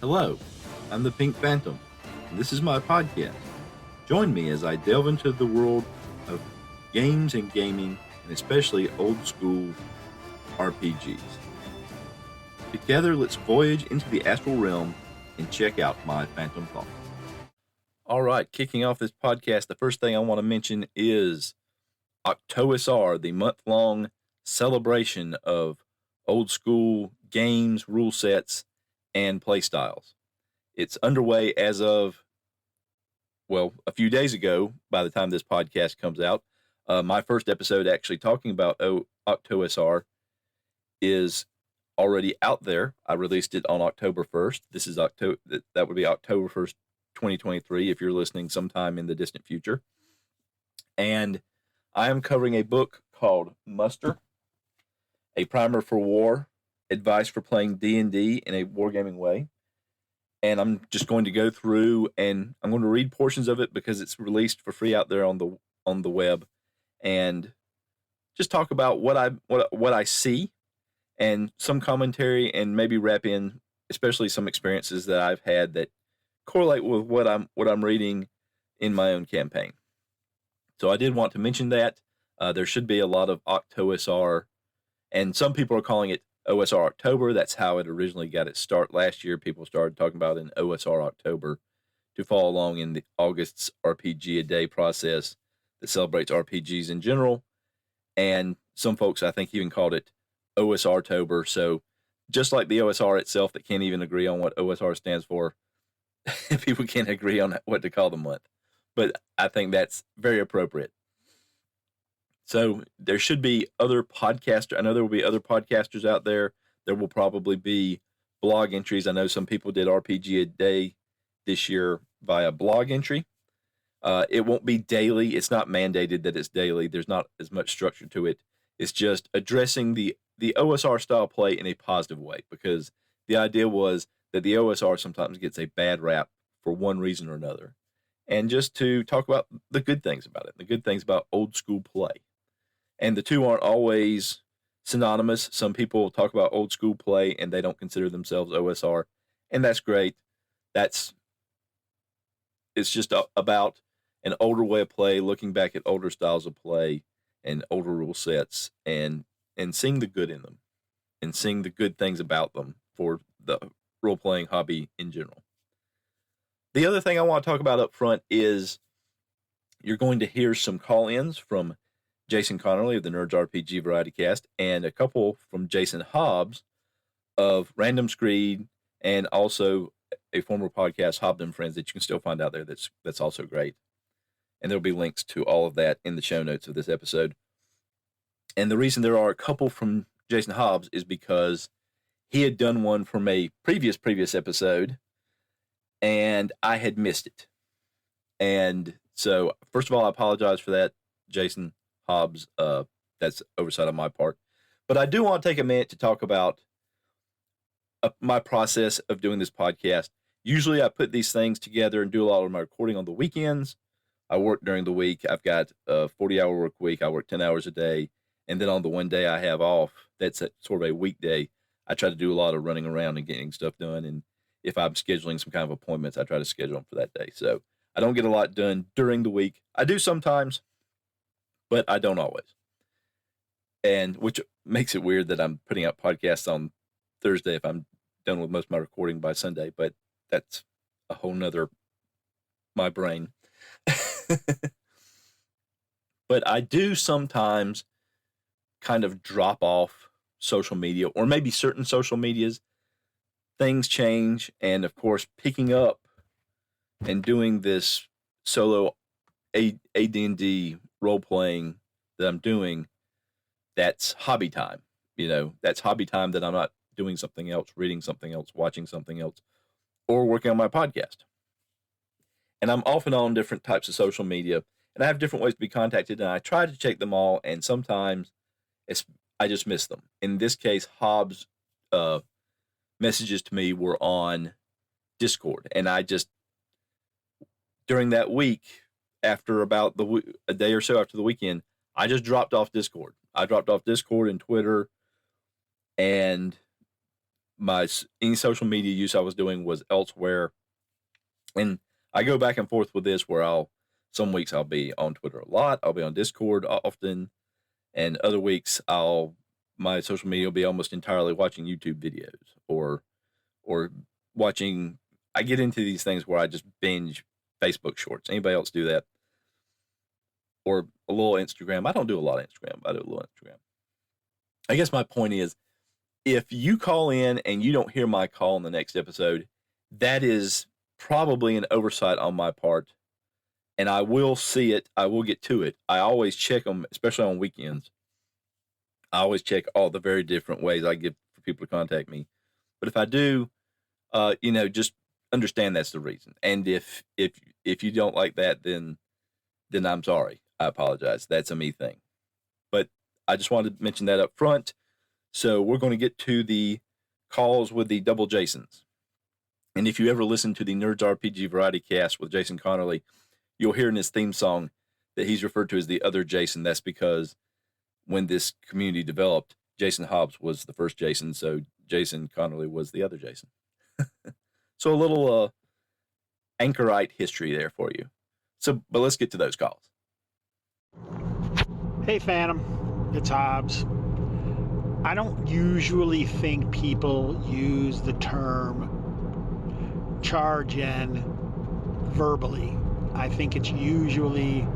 Hello, I'm the Pink Phantom, and this is my podcast. Join me as I delve into the world of games and gaming, and especially old school RPGs. Together, let's voyage into the astral realm and check out my phantom thoughts. All right, kicking off this podcast, the first thing I want to mention is OctOSR, the month-long celebration of old school games, rule sets, and play styles. It's underway as of, a few days ago, by the time this podcast comes out. My first episode actually talking about OctOSR is already out there. I released it on October 1st. This is that would be October 1st, 2023, if you're listening sometime in the distant future. And I am covering a book called Muster, A Primer for War, Advice for Playing D&D in a Wargaming Way. And I'm just going to go through and I'm going to read portions of it because it's released for free out there on the web, and just talk about what I see and some commentary, and maybe wrap in especially some experiences that I've had that correlate with what I'm reading in my own campaign. So I did want to mention that there should be a lot of OctOSR, and some people are calling it OSR October. That's how it originally got its start last year. People started talking about an OSR October to follow along in the August's RPG a Day process that celebrates RPGs in general. And some folks, I think, even called it OSR October. So just like the OSR itself that can't even agree on what OSR stands for, people can't agree on what to call the month. But I think that's very appropriate. So there should be other podcasters. I know there will be other podcasters out there. There will probably be blog entries. I know some people did RPG a Day this year via blog entry. It won't be daily. It's not mandated that it's daily. There's not as much structure to it. It's just addressing the OSR style play in a positive way, because the idea was that the OSR sometimes gets a bad rap for one reason or another. And just to talk about the good things about it, the good things about old school play. And the two aren't always synonymous. Some people talk about old school play and they don't consider themselves OSR, and that's great. It's just about an older way of play, looking back at older styles of play and older rule sets, and seeing the good in them and seeing the good things about them for the role-playing hobby in general. The other thing I want to talk about up front is you're going to hear some call-ins from Jason Connerly of the Nerds RPG Variety Cast, and a couple from Jason Hobbs of Random Screed, and also a former podcast, Hobbs and Friends, that you can still find out there. That's also great. And there'll be links to all of that in the show notes of this episode. And the reason there are a couple from Jason Hobbs is because he had done one from a previous episode, and I had missed it. And so, first of all, I apologize for that, Jason Hobbs. That's oversight on my part. But I do want to take a minute to talk about my process of doing this podcast. Usually I put these things together and do a lot of my recording on the weekends. I work during the week. I've got a 40-hour work week. I work 10 hours a day. And then on the one day I have off, that's sort of a weekday, I try to do a lot of running around and getting stuff done. And if I'm scheduling some kind of appointments, I try to schedule them for that day. So I don't get a lot done during the week. I do sometimes, but I don't always. And which makes it weird that I'm putting out podcasts on Thursday if I'm done with most of my recording by Sunday, but that's a whole nother, my brain. But I do sometimes kind of drop off social media, or maybe certain social medias. Things change, and of course, picking up and doing this solo AD&D role-playing that I'm doing, that's hobby time. That's hobby time that I'm not doing something else, reading something else, watching something else, or working on my podcast. And I'm off and on different types of social media, and I have different ways to be contacted, and I try to check them all, and sometimes I just miss them. In this case, Hobbs' messages to me were on Discord, and I just, during that week, after about a day or so after the weekend, I just dropped off Discord. I dropped off Discord and Twitter, and any social media use I was doing was elsewhere. And I go back and forth with this where some weeks I'll be on Twitter a lot, I'll be on Discord often, and other weeks my social media will be almost entirely watching YouTube videos or watching. I get into these things where I just binge Facebook shorts. Anybody else do that? Or a little Instagram. I don't do a lot of Instagram, but I do a little Instagram. I guess my point is, if you call in and you don't hear my call in the next episode, that is probably an oversight on my part, and I will see it. I will get to it. I always check them, especially on weekends. I always check all the very different ways I give for people to contact me. But if I do, just understand that's the reason. And if you don't like that, then I'm sorry. I apologize. That's a me thing. But I just wanted to mention that up front. So we're going to get to the calls with the double Jasons. And if you ever listen to the Nerds RPG Variety Cast with Jason Connerly, you'll hear in his theme song that he's referred to as the other Jason. That's because when this community developed, Jason Hobbs was the first Jason, so Jason Connerly was the other Jason. So a little anchorite history there for you. But let's get to those calls. Hey Phantom, it's Hobbs. I don't usually think people use the term char-gen verbally. I think it's usually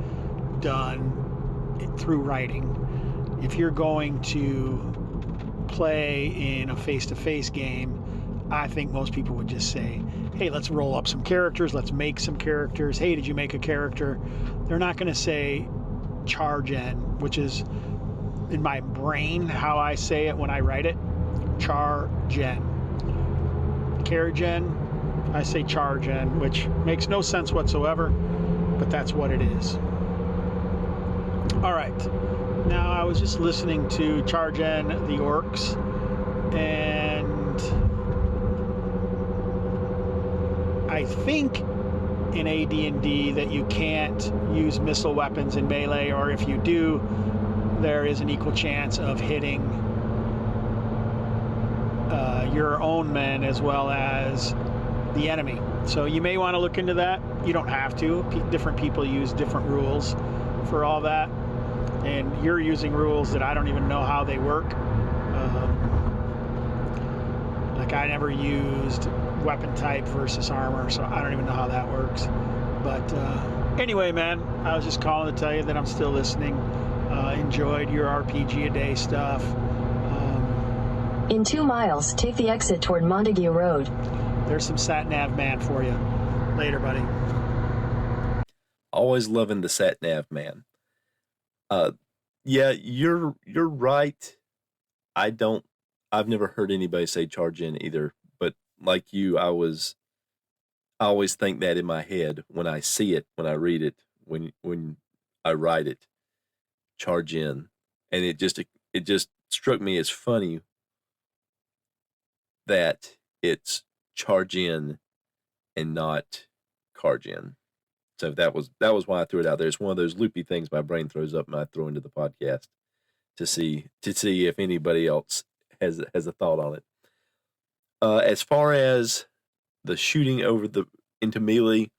done through writing. If you're going to play in a face-to-face game, I think most people would just say, hey, let's roll up some characters, let's make some characters. Hey, did you make a character? They're not going to say char-gen, which is, in my brain, how I say it when I write it. Char-gen. Char-gen, I say char-gen, which makes no sense whatsoever, but that's what it is. All right. Now, I was just listening to char-gen the orcs, and I think in AD&D that you can't use missile weapons in melee, or if you do, there is an equal chance of hitting your own men as well as the enemy. So you may want to look into that. You don't have to. Different people use different rules for all that. And you're using rules that I don't even know how they work. Like I never used weapon type versus armor, so I don't even know how that works. But anyway, man, I was just calling to tell you that I'm still listening. Enjoyed your RPG a day stuff. In 2 miles, take the exit toward Montague Road. There's some sat-nav man for you. Later, buddy. Always loving the sat-nav man. Yeah, you're right. I've never heard anybody say char-gen either, but like you, I always think that in my head when I see it, when I read it, when I write it, char-gen. And it just struck me as funny that it's char-gen and not car-gen. So that was why I threw it out there. It's one of those loopy things my brain throws up and I throw into the podcast to see if anybody else has a thought on it. As far as the shooting into melee,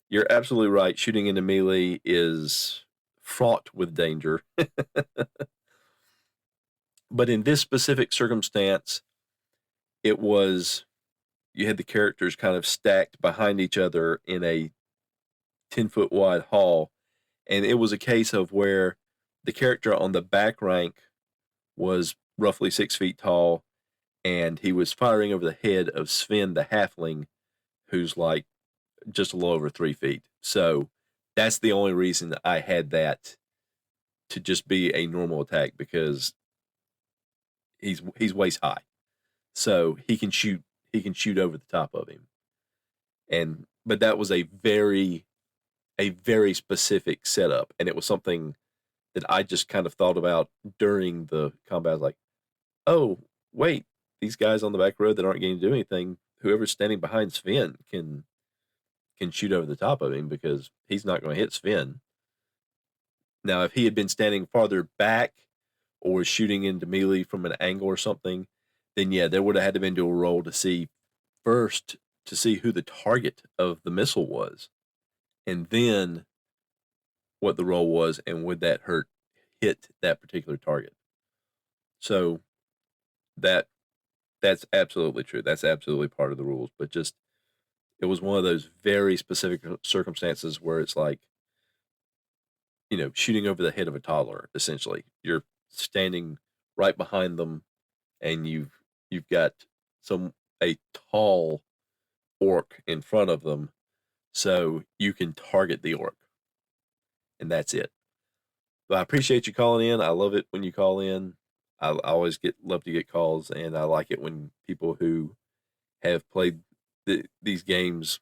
you're absolutely right. Shooting into melee is fraught with danger. But in this specific circumstance, you had the characters kind of stacked behind each other in a 10-foot wide hall, and it was a case of where the character on the back rank was roughly 6 feet tall, and he was firing over the head of Sven the halfling, who's like just a little over 3 feet. So that's the only reason I had that to just be a normal attack, because he's waist high, so he can shoot over the top of him. But that was a very specific setup, and it was something that I just kind of thought about during the combat. I was like, oh wait, these guys on the back row that aren't going to do anything, whoever's standing behind Sven can shoot over the top of him, because he's not going to hit Sven. Now, if he had been standing farther back or was shooting into melee from an angle or something, then yeah, there would have had to been to a roll to see first to see who the target of the missile was, and then what the roll was, and would that hit that particular target. So that's absolutely true. That's absolutely part of the rules. But just it was one of those very specific circumstances where it's like, shooting over the head of a toddler. Essentially, you're standing right behind them, and you've got a tall orc in front of them, so you can target the orc, and that's it. But I appreciate you calling in. I love it when you call in. I always love to get calls, and I like it when people who have played these games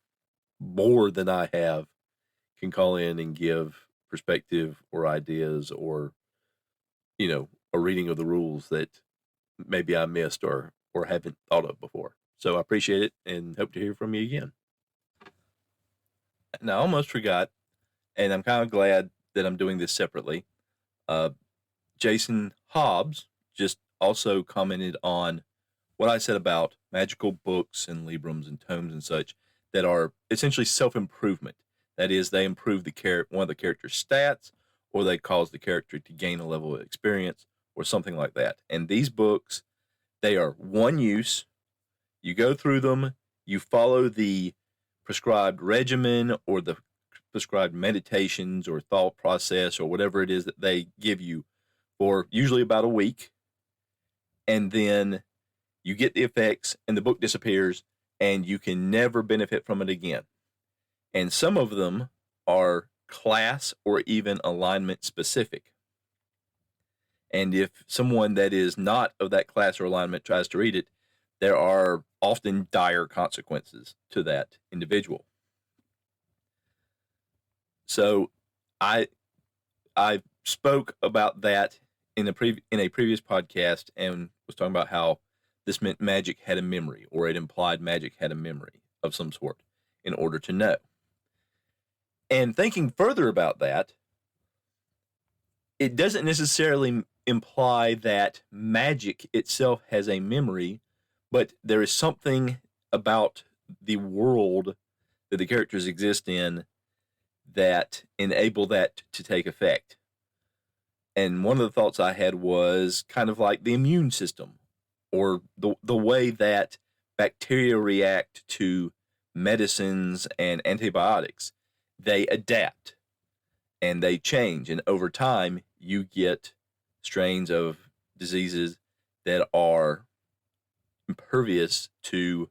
more than I have can call in and give perspective or ideas or a reading of the rules that maybe I missed or haven't thought of before. So I appreciate it and hope to hear from you again. Now, I almost forgot, and I'm kind of glad that I'm doing this separately. Jason Hobbs just also commented on what I said about magical books and librams and tomes and such that are essentially self-improvement. That is, they improve one of the character's stats, or they cause the character to gain a level of experience, or something like that. And these books, they are one use. You go through them, you follow the prescribed regimen or the prescribed meditations or thought process or whatever it is that they give you for usually about a week. And then you get the effects and the book disappears and you can never benefit from it again. And some of them are class or even alignment specific. And if someone that is not of that class or alignment tries to read it, there are often dire consequences to that individual. So I spoke about that in a previous podcast and was talking about how this meant magic had a memory, or it implied magic had a memory of some sort in order to know. And thinking further about that, it doesn't necessarily imply that magic itself has a memory, but there is something about the world that the characters exist in that enable that to take effect. And one of the thoughts I had was kind of like the immune system, or the way that bacteria react to medicines and antibiotics. They adapt and they change, and over time you get strains of diseases that are impervious to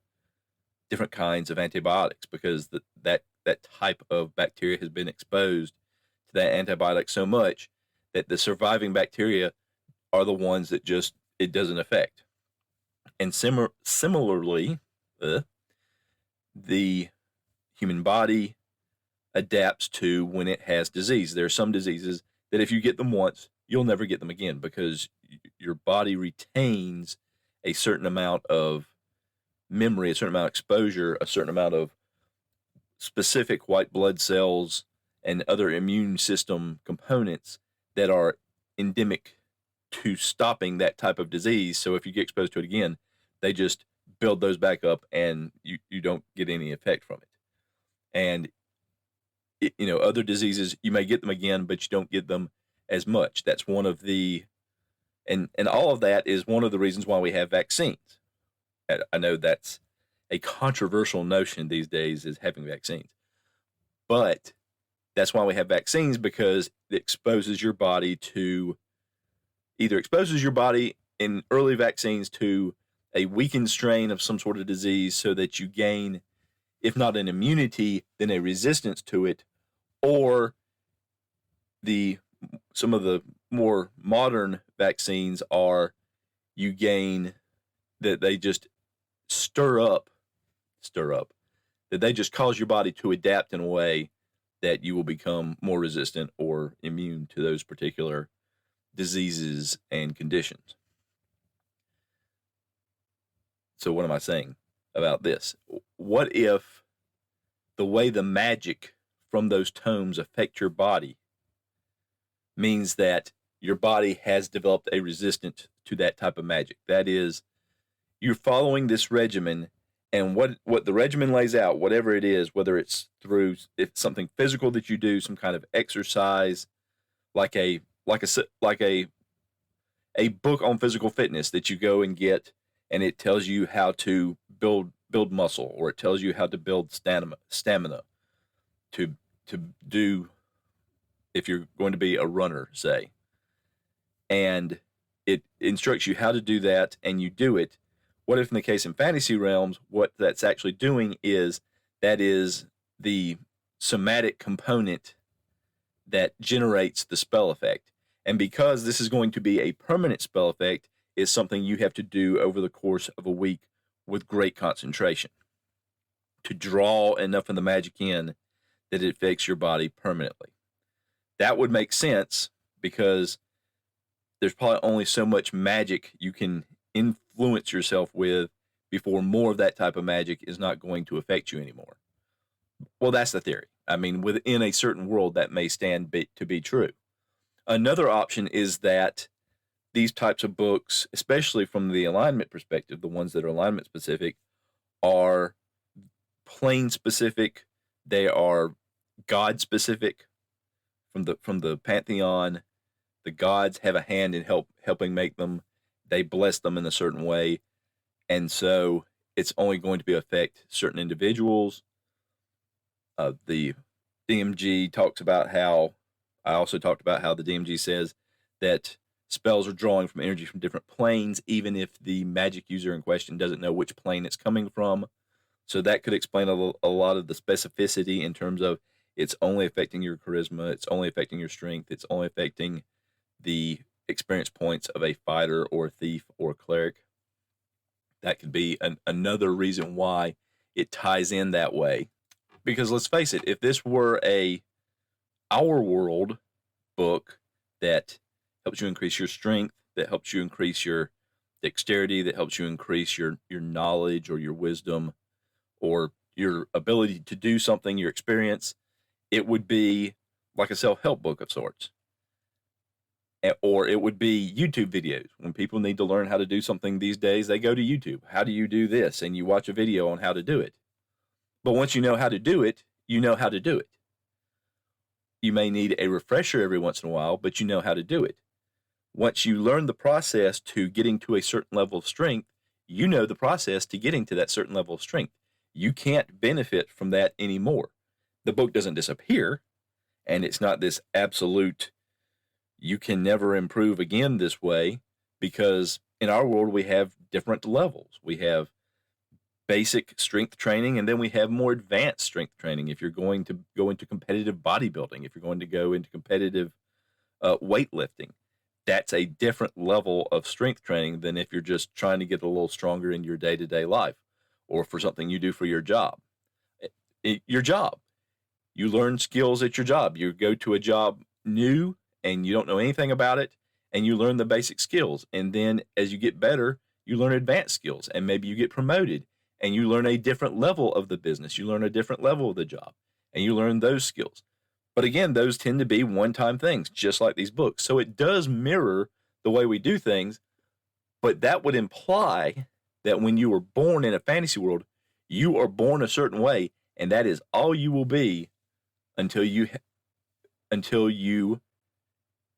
different kinds of antibiotics because that type of bacteria has been exposed to that antibiotic so much that the surviving bacteria are the ones that just it doesn't affect. And similarly, the human body adapts to when it has disease. There are some diseases that if you get them once, you'll never get them again because your body retains a certain amount of memory, a certain amount of exposure, a certain amount of specific white blood cells and other immune system components that are endemic to stopping that type of disease. So if you get exposed to it again, they just build those back up and you don't get any effect from it. And other diseases, you may get them again, but you don't get them as much. That's one of the, and all of that is one of the reasons why we have vaccines. I know that's a controversial notion these days, is having vaccines. But that's why we have vaccines, because it exposes your body in early vaccines to a weakened strain of some sort of disease so that you gain, if not an immunity, then a resistance to it, or some of the more modern vaccines are you gain that they just stir up, that they just cause your body to adapt in a way that you will become more resistant or immune to those particular diseases and conditions. So what am I saying about this? What if the way the magic from those tomes affect your body means that your body has developed a resistance to that type of magic? That is, you're following this regimen, and what the regimen lays out, whatever it is, whether it's through it's something physical that you do, some kind of exercise, like a book on physical fitness that you go and get, and it tells you how to build muscle, or it tells you how to build stamina to do if you're going to be a runner, say. And it instructs you how to do that, and you do it. What if in the case in fantasy realms, what that's actually doing is that is the somatic component that generates the spell effect. And because this is going to be a permanent spell effect, it's something you have to do over the course of a week with great concentration to draw enough of the magic in that it affects your body permanently. That would make sense because there's probably only so much magic you can influence yourself with before more of that type of magic is not going to affect you anymore. Well, that's the theory. I mean, within a certain world, that may stand to be true. Another option is that these types of books, especially from the alignment perspective, the ones that are alignment specific, are plane specific. They are God specific from the pantheon. The gods have a hand in helping make them. They bless them in a certain way. And so it's only going to affect certain individuals. The DMG talks about how, I also talked about how the DMG says that spells are drawing from energy from different planes, even if the magic user in question doesn't know which plane it's coming from. So that could explain a lot of the specificity in terms of it's only affecting your charisma, it's only affecting your strength, it's only affecting the experience points of a fighter or a thief or a cleric. That could be another reason why it ties in that way. Because let's face it, if this were Our World book that helps you increase your strength, that helps you increase your dexterity, that helps you increase your knowledge or your wisdom or your ability to do something, your experience, it would be like a self-help book of sorts. Or it would be YouTube videos. When people need to learn how to do something these days, they go to YouTube. How do you do this? And you watch a video on how to do it. But once you know how to do it, you know how to do it. You may need a refresher every once in a while, but you know how to do it. Once you learn the process to getting to a certain level of strength, you know the process to getting to that certain level of strength. You can't benefit from that anymore. The book doesn't disappear, and it's not this absolute, you can never improve again this way, because in our world we have different levels. We have basic strength training, and then we have more advanced strength training. If you're going to go into competitive bodybuilding, if you're going to go into competitive weightlifting, that's a different level of strength training than if you're just trying to get a little stronger in your day-to-day life or for something you do for your job. Your job. You learn skills at your job. You go to a job new and you don't know anything about it, and you learn the basic skills. And then as you get better, you learn advanced skills, and maybe you get promoted and you learn a different level of the business. You learn a different level of the job, and you learn those skills. But again, those tend to be one-time things, just like these books. So it does mirror the way we do things, but that would imply that when you were born in a fantasy world, you are born a certain way, and that is all you will be until you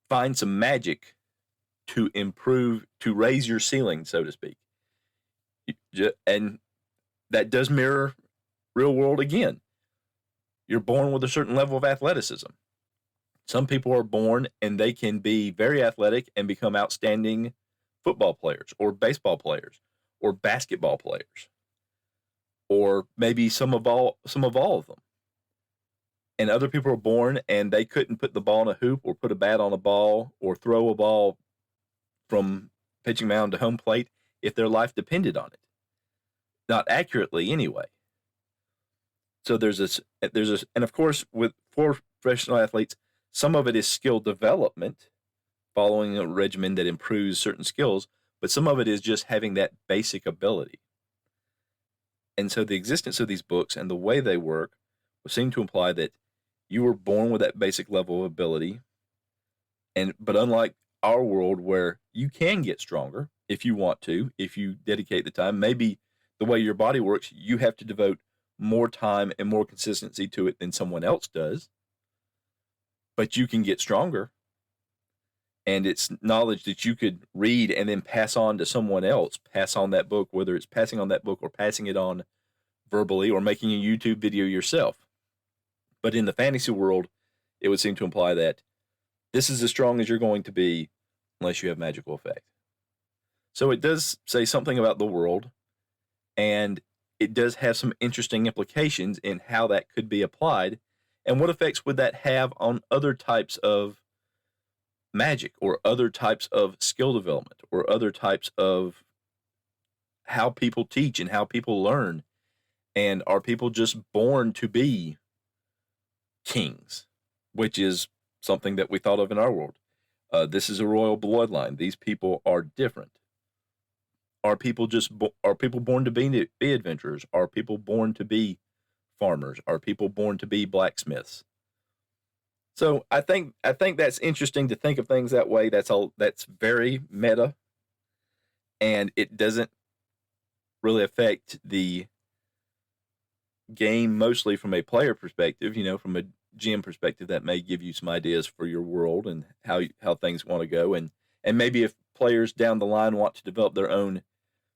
find some magic to improve, to raise your ceiling, so to speak. And that does mirror real world again. You're born with a certain level of athleticism. Some people are born and they can be very athletic and become outstanding football players or baseball players or basketball players, or maybe some of all of them. And other people are born and they couldn't put the ball in a hoop or put a bat on a ball or throw a ball from pitching mound to home plate if their life depended on it. Not accurately anyway. So there's this, and of course, for professional athletes, some of it is skill development, following a regimen that improves certain skills, but some of it is just having that basic ability. And so the existence of these books and the way they work would seem to imply that you were born with that basic level of ability, but unlike our world where you can get stronger, if you want to, if you dedicate the time. Maybe the way your body works, you have to devote more time and more consistency to it than someone else does. But you can get stronger. And it's knowledge that you could read and then pass on to someone else, pass on that book, whether it's passing on that book or passing it on verbally or making a YouTube video yourself. But in the fantasy world, it would seem to imply that this is as strong as you're going to be unless you have magical effect. So it does say something about the world, and it does have some interesting implications in how that could be applied, and what effects would that have on other types of magic or other types of skill development or other types of how people teach and how people learn. And are people just born to be kings, which is something that we thought of in our world. This is a royal bloodline. These people are different. Are people born to be adventurers? Are people born to be farmers? Are people born to be blacksmiths? So I think that's interesting to think of things that way. That's very meta, and it doesn't really affect the game mostly from a player perspective. From a GM perspective, that may give you some ideas for your world and how things want to go, and maybe if players down the line want to develop their own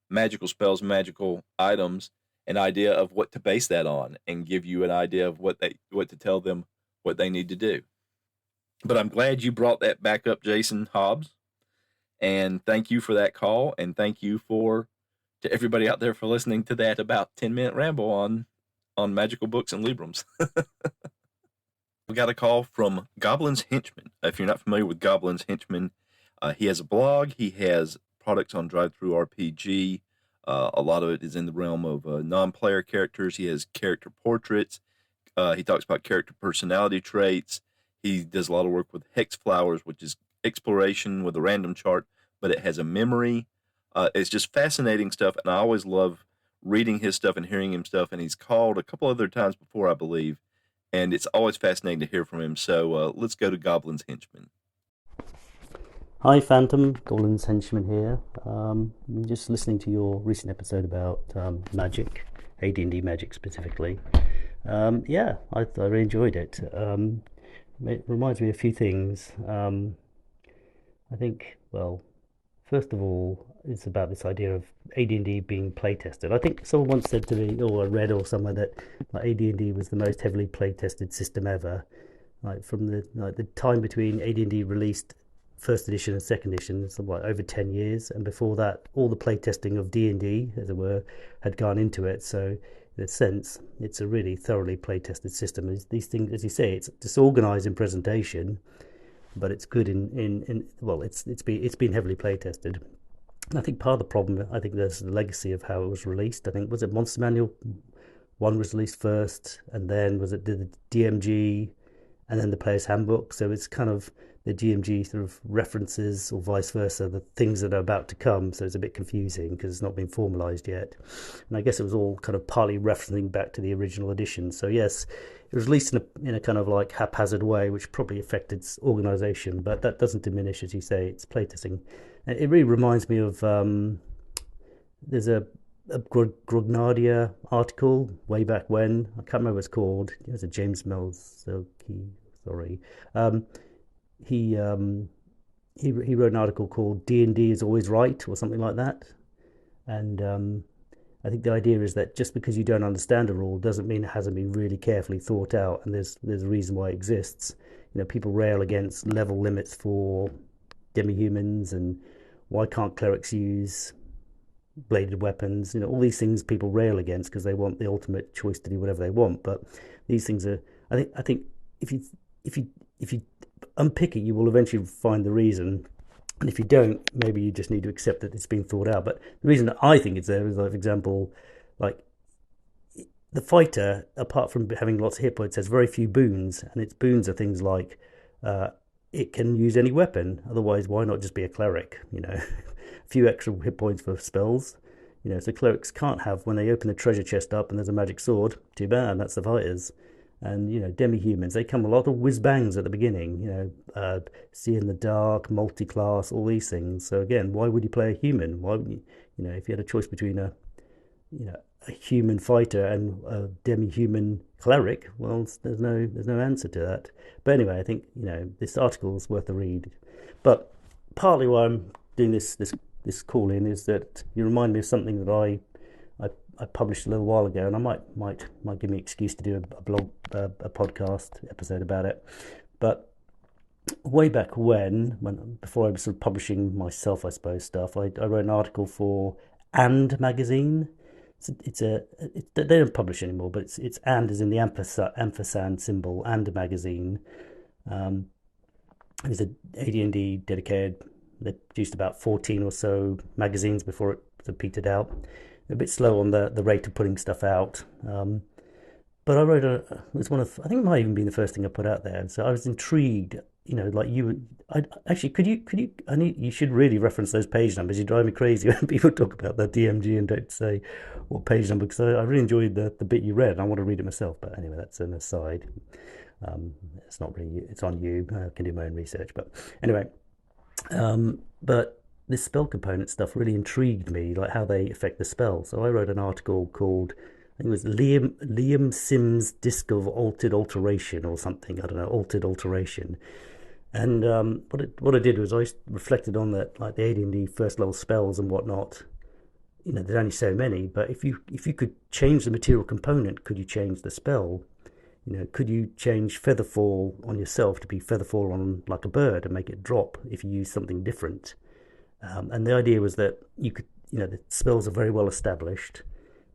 magical spells, magical items, an idea of what to base that on, and give you an idea of what to tell them what they need to do. But I'm glad you brought that back up, Jason Hobbs, and thank you for that call, and thank you to everybody out there for listening to that about 10-minute ramble on magical books and Librams. We got a call from Goblins Henchman. If you're not familiar with Goblins Henchman, he has a blog. He has products on Drive-Thru RPG. A lot of it is in the realm of non-player characters. He has character portraits. He talks about character personality traits. He does a lot of work with hex flowers, which is exploration with a random chart, but it has a memory. It's just fascinating stuff, and I always love reading his stuff and hearing him stuff. And he's called a couple other times before, I believe, and it's always fascinating to hear from him. So let's go to Goblins Henchman. Hi Phantom, Goblins Henchman here. I'm just listening to your recent episode about magic, AD&D magic specifically. I really enjoyed it. It reminds me of a few things. I think, first of all, it's about this idea of AD&D being play tested. I think someone once said to me, or I read or somewhere, that AD&D was the most heavily play tested system ever. From the time between AD&D released first edition and second edition, it's over 10 years, and before that, all the play testing of D&D, as it were, had gone into it. So in a sense, it's a really thoroughly play tested system. These things, as you say, it's disorganized in presentation, but it's good it's been heavily play tested. And I think part of the problem, there's the legacy of how it was released. I think, was it Monster Manual 1 was released first, and then was it the DMG, and then the Player's Handbook? So it's kind of the GMG sort of references, or vice versa, the things that are about to come. So it's a bit confusing because it's not been formalized yet. And I guess it was all kind of partly referencing back to the original edition. So yes, it was released in a kind of like haphazard way, which probably affected its organization, but that doesn't diminish, as you say, its playtesting. And it really reminds me of there's a Grognardia article way back when. I can't remember what it's called. It was a James Melzilke, sorry. He wrote an article called D&D is Always Right, or something like that. And I think the idea is that just because you don't understand a rule doesn't mean it hasn't been really carefully thought out, and there's a reason why it exists. People rail against level limits for demi-humans, and why can't clerics use bladed weapons? All these things people rail against because they want the ultimate choice to do whatever they want. But these things are, I think if you unpick it, you will eventually find the reason. And if you don't, maybe you just need to accept that it's been thought out. But the reason that I think it's there is, for example, the fighter, apart from having lots of hit points, has very few boons, and its boons are things like it can use any weapon. Otherwise, why not just be a cleric? A few extra hit points for spells. So clerics can't have, when they open the treasure chest up and there's a magic sword, too bad, that's the fighters. And demi-humans, they come a lot of whiz-bangs at the beginning, see in the dark, multi-class, all these things. So again, why would you play a human? Why would you, if you had a choice between a human fighter and a demi-human cleric, well, there's no answer to that. But anyway, I think this article is worth a read. But partly why I'm doing this call in is that you remind me of something that I published a little while ago, and I might give me an excuse to do a blog, a podcast episode about it. But way back before I was sort of publishing myself, I suppose, stuff, I wrote an article for And magazine. They don't publish anymore, but it's And as in the ampersand symbol, And magazine. It was a AD&D dedicated. They produced about 14 or so magazines before it sort of petered out. A bit slow on the rate of putting stuff out, but I wrote it was one of, I think it might even be the first thing I put out there, and so I was intrigued. Like actually, could you? You should really reference those page numbers. You drive me crazy when people talk about the DMG and don't say what page number, because I really enjoyed the bit you read, and I want to read it myself. But anyway, that's an aside. It's not really, it's on you. I can do my own research, but anyway, but this spell component stuff really intrigued me, like how they affect the spell. So I wrote an article called, I think it was Liam Sims' Disc of Altered Alteration or something. I don't know, Altered Alteration. And what I did was I reflected on that, like the AD&D first level spells and whatnot. There's only so many, but if you could change the material component, could you change the spell? Could you change Featherfall on yourself to be Featherfall on like a bird and make it drop if you use something different? And the idea was that you could, the spells are very well established,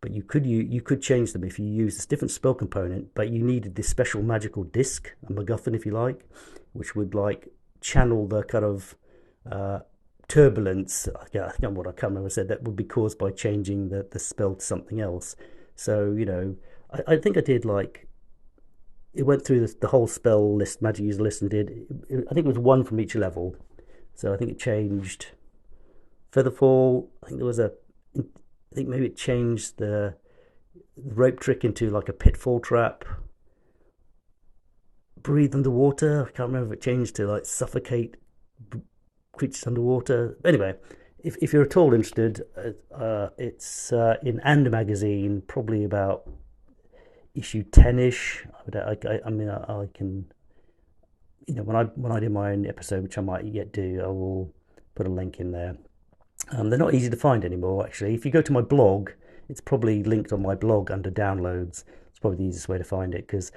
but you could change them if you use this different spell component, but you needed this special magical disc, a MacGuffin if you like, which would like channel the kind of turbulence, I can't remember what I said, that would be caused by changing the spell to something else. So, I think I did like, it went through the whole spell list, magic user list, and I think it was one from each level. So I think it changed Featherfall. I think maybe it changed the rope trick into like a pitfall trap. Breathe underwater. I can't remember if it changed to like suffocate creatures underwater. Anyway, if you're at all interested, it's in And magazine, probably about issue 10-ish. I can, when I do my own episode, which I might yet do, I will put a link in there. They're not easy to find anymore, actually. If you go to my blog, it's probably linked on my blog under downloads. It's probably the easiest way to find it, because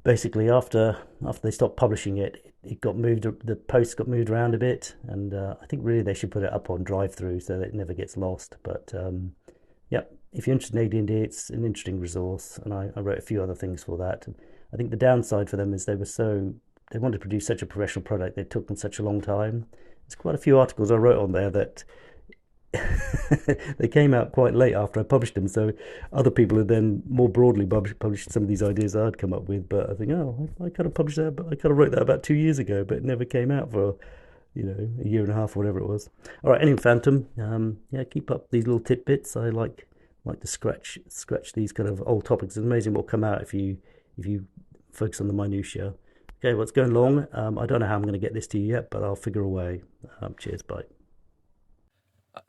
basically after they stopped publishing it, it got moved. The posts got moved around a bit, and I think really they should put it up on drive-through so that it never gets lost. But if you're interested in AD&D, it's an interesting resource, and I wrote a few other things for that. I think the downside for them is they wanted to produce such a professional product. They took them such a long time. There's quite a few articles I wrote on there that they came out quite late after I published them, so other people had then more broadly published some of these ideas I'd come up with. But I think, I kind of published that, but I kind of wrote that about 2 years ago, but it never came out for a year and a half or whatever it was. All right, anyway, Phantom, keep up these little tidbits. I like to scratch these kind of old topics. It's amazing what will come out if you focus on the minutiae. Okay, well, it's going long. I don't know how I'm going to get this to you yet, but I'll figure a way. Cheers, bye.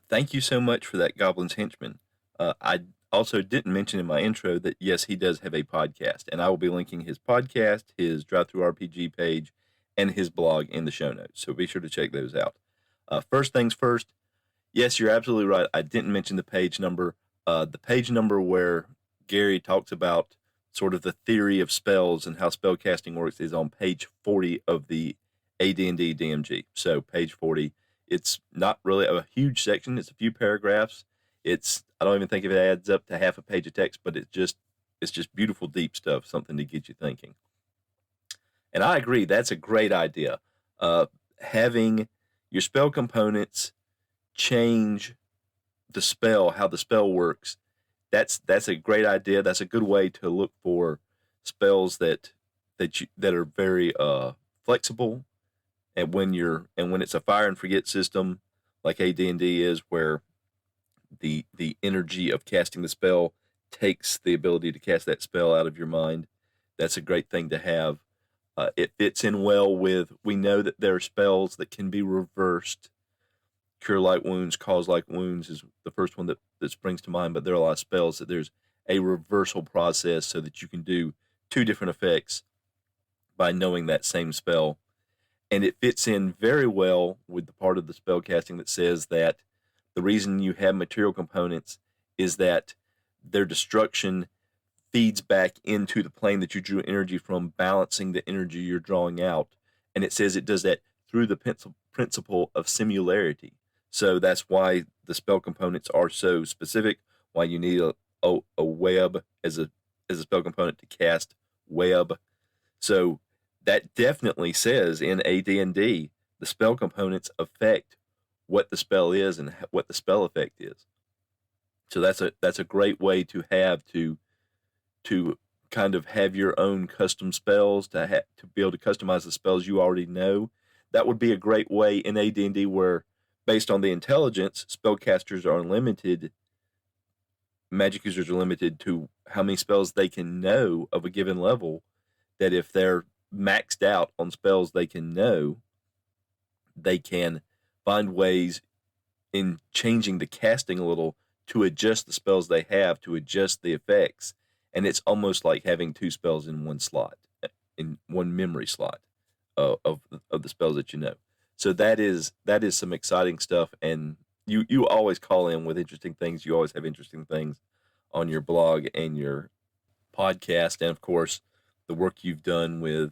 Thank you so much for that, Goblins Henchman. I also didn't mention in my intro that, yes, he does have a podcast, and I will be linking his podcast, his Drive-Thru RPG page, and his blog in the show notes, so be sure to check those out. First things first, yes, you're absolutely right. I didn't mention the page number. The page number where Gary talks about sort of the theory of spells and how spell casting works is on page 40 of the AD&D DMG. So page 40. It's not really a huge section. It's a few paragraphs. I don't even think it adds up to half a page of text, but it's just beautiful, deep stuff, something to get you thinking. And I agree, that's a great idea. Having your spell components change the spell, how the spell works, that's a great idea. That's a good way to look for spells that are very flexible. And when it's a fire and forget system like AD&D is, where the energy of casting the spell takes the ability to cast that spell out of your mind, That's a great thing to have. It fits in well with, we know that there are spells that can be reversed. Cure Light Wounds, Cause Light Wounds is the first one that springs to mind, but there are a lot of spells that there's a reversal process so that you can do 2 different effects by knowing that same spell. And it fits in very well with the part of the spell casting that says that the reason you have material components is that their destruction feeds back into the plane that you drew energy from, balancing the energy you're drawing out. And it says it does that through the principle of similarity. So that's why the spell components are so specific, why you need a web as a spell component to cast web. So that definitely says in AD&D, the spell components affect what the spell is and what the spell effect is. So that's a great way to have to kind of have your own custom spells, to be able to customize the spells you already know. That would be a great way in AD&D where, based on the intelligence, spellcasters are limited. Magic users are limited to how many spells they can know of a given level, that if they're maxed out on spells they can know, they can find ways in changing the casting a little to adjust the spells they have, to adjust the effects. And it's almost like having 2 spells in one slot, in one memory slot of the spells that you know. So that is some exciting stuff. And you always call in with interesting things. You always have interesting things on your blog and your podcast. And of course, the work you've done with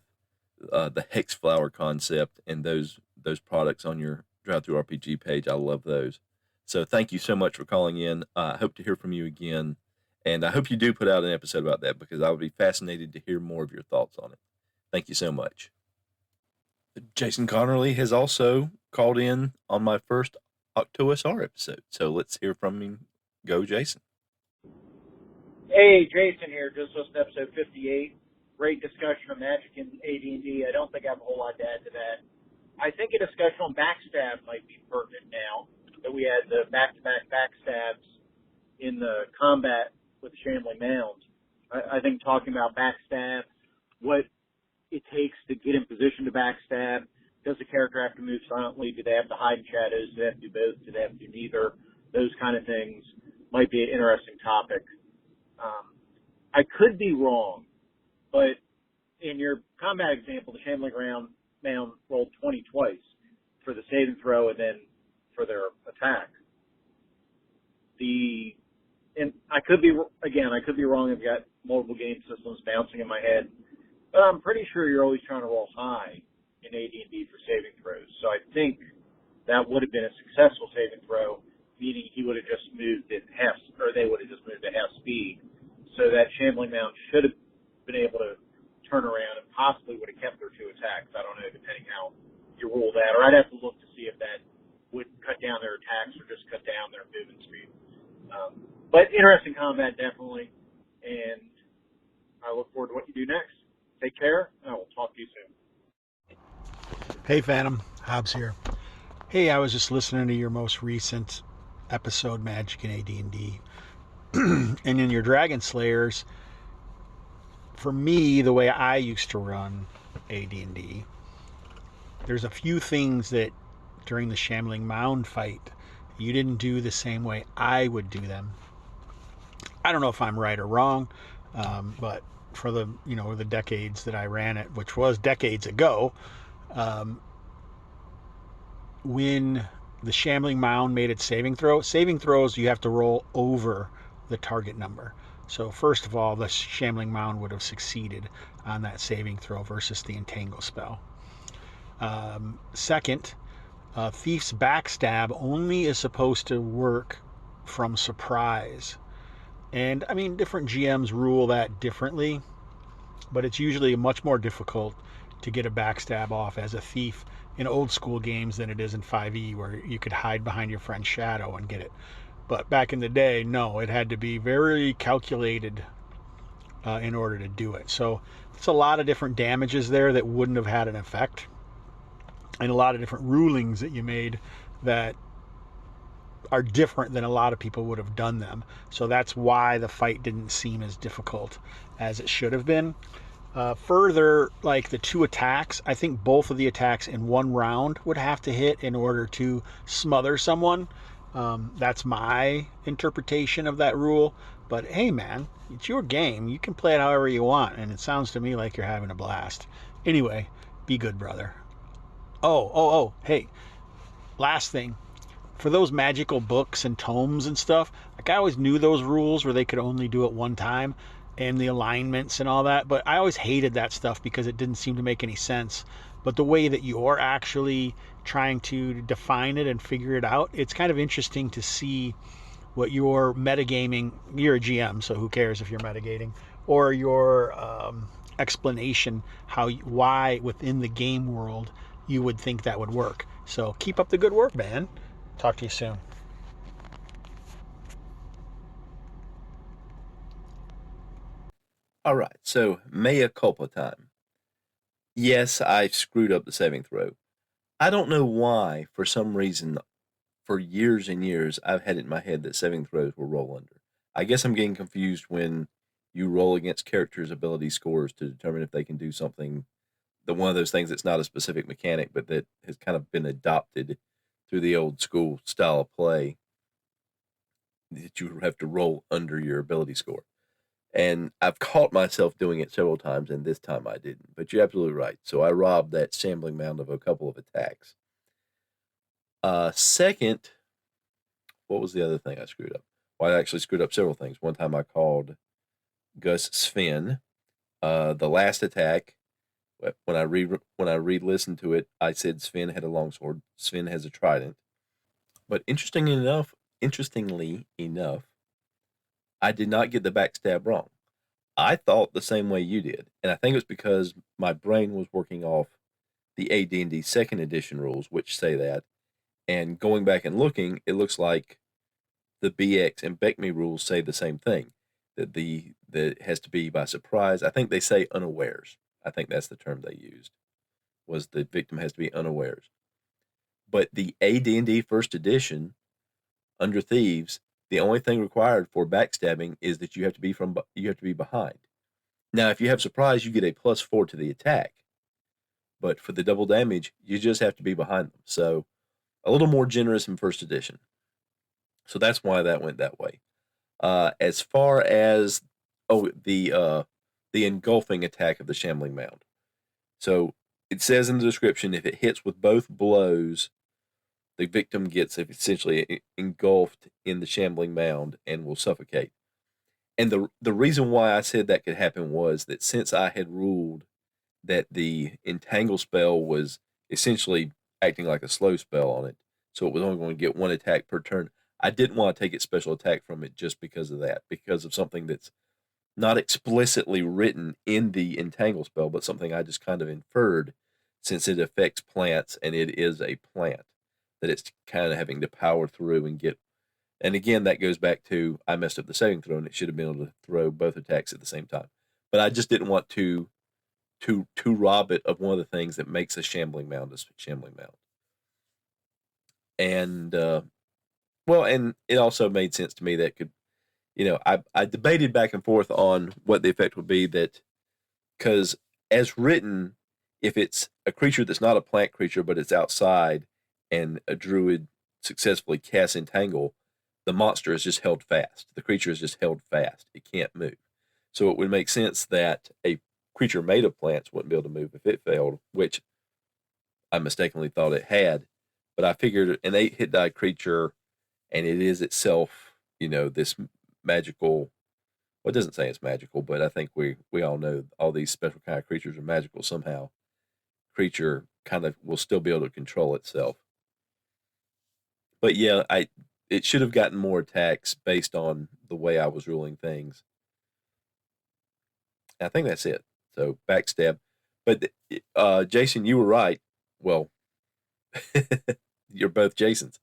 the Hex Flower concept and those products on your Drive Through RPG page. I love those. So thank you so much for calling in. I hope to hear from you again. And I hope you do put out an episode about that, because I would be fascinated to hear more of your thoughts on it. Thank you so much. Jason Connerly has also called in on my first OctOSR episode. So let's hear from him. Go, Jason. Hey, Jason here. Just listened to episode 58. Great discussion of Magic and AD&D. I don't think I have a whole lot to add to that. I think a discussion on backstab might be pertinent now that we had the back-to-back backstabs in the combat with the Shambling Mound. I think talking about backstab, what it takes to get in position to backstab, does the character have to move silently? Do they have to hide in shadows? Do they have to do both? Do they have to do neither? Those kind of things might be an interesting topic. I could be wrong, but in your combat example, the Shambling Mound rolled 20 twice for the saving throw and then for their attack. And I could be wrong. I've got multiple game systems bouncing in my head, but I'm pretty sure you're always trying to roll high in AD&D for saving throws. So I think that would have been a successful saving throw, meaning he would have just moved at half, or they would have just moved at half speed. So that Shambling Mound should have been able to turn around and possibly would have kept their 2 attacks. I don't know, depending how you rule that, or I'd have to look to see if that would cut down their attacks or just cut down their movement speed. But interesting combat, definitely, and I look forward to what you do next. Take care, and I will talk to you soon. Hey, Phantom. Hobbs here. Hey, I was just listening to your most recent episode, Magic and AD&D. And in your Dragon Slayers, for me, the way I used to run AD&D, there's a few things that during the Shambling Mound fight you didn't do the same way I would do them. I don't know if I'm right or wrong, but for the decades that I ran it, which was decades ago, when the Shambling Mound made its saving throws you have to roll over the target number. So first of all, the Shambling Mound would have succeeded on that saving throw versus the Entangle spell. Second, Thief's Backstab only is supposed to work from surprise. And I mean, different GMs rule that differently, but it's usually much more difficult to get a backstab off as a thief in old school games than it is in 5e, where you could hide behind your friend's shadow and get it. But back in the day, no, it had to be very calculated in order to do it. So it's a lot of different damages there that wouldn't have had an effect, and a lot of different rulings that you made that are different than a lot of people would have done them. So that's why the fight didn't seem as difficult as it should have been. Further, like the 2 attacks, I think both of the attacks in 1 round would have to hit in order to smother someone. That's my interpretation of that rule. But hey, man, it's your game. You can play it however you want, and it sounds to me like you're having a blast. Anyway, be good, brother. Oh, hey, last thing. For those magical books and tomes and stuff, like I always knew those rules where they could only do it 1 time and the alignments and all that, but I always hated that stuff because it didn't seem to make any sense. But the way that you're actually trying to define it and figure it out, it's kind of interesting to see what your metagaming, you're a GM, so who cares if you're metagaming, or your explanation why within the game world you would think that would work. So keep up the good work, man. Talk to you soon. All right, so mea culpa time. Yes, I screwed up the saving throw. I don't know why, for some reason, for years and years, I've had it in my head that saving throws will roll under. I guess I'm getting confused when you roll against characters' ability scores to determine if they can do something, one of those things that's not a specific mechanic, but that has kind of been adopted through the old school style of play, that you have to roll under your ability score. And I've caught myself doing it several times, and this time I didn't. But you're absolutely right. So I robbed that shambling mound of a couple of attacks. Second, what was the other thing I screwed up? Well, I actually screwed up several things. One time I called Gus Sven. The last attack, when I re-listened to it, I said Sven had a longsword. Sven has a trident. But interestingly enough, I did not get the backstab wrong. I thought the same way you did, and I think it was because my brain was working off the AD&D 2nd edition rules, which say that, and going back and looking, it looks like the BX and BECME rules say the same thing, that it has to be by surprise. I think they say unawares. I think that's the term they used, was the victim has to be unawares. But the AD&D 1st edition, under Thieves, the only thing required for backstabbing is that you have to be behind. Now, if you have surprise, you get a +4 to the attack. But for the double damage, you just have to be behind them. So a little more generous in 1st edition. So that's why that went that way. As far as the engulfing attack of the shambling mound. So it says in the description, if it hits with both blows, the victim gets essentially engulfed in the shambling mound and will suffocate. And the reason why I said that could happen was that since I had ruled that the entangle spell was essentially acting like a slow spell on it, so it was only going to get 1 attack per turn, I didn't want to take its special attack from it just because of that, because of something that's not explicitly written in the entangle spell, but something I just kind of inferred, since it affects plants and it is a plant, that it's kind of having to power through and get. And again, that goes back to I messed up the saving throw, and it should have been able to throw both attacks at the same time. But I just didn't want to rob it of one of the things that makes a shambling mound a shambling mound. And and it also made sense to me that could, I debated back and forth on what the effect would be, that because as written, if it's a creature that's not a plant creature but it's outside and a druid successfully casts entangle, the monster is just held fast. The creature is just held fast. It can't move. So it would make sense that a creature made of plants wouldn't be able to move if it failed, which I mistakenly thought it had. But I figured an 8-hit die creature, and it is itself, this magical. Well, it doesn't say it's magical, but I think we all know all these special kind of creatures are magical somehow. Creature kind of will still be able to control itself. But yeah, it should have gotten more attacks based on the way I was ruling things. I think that's it. So backstab. But Jason, you were right. Well, you're both Jasons.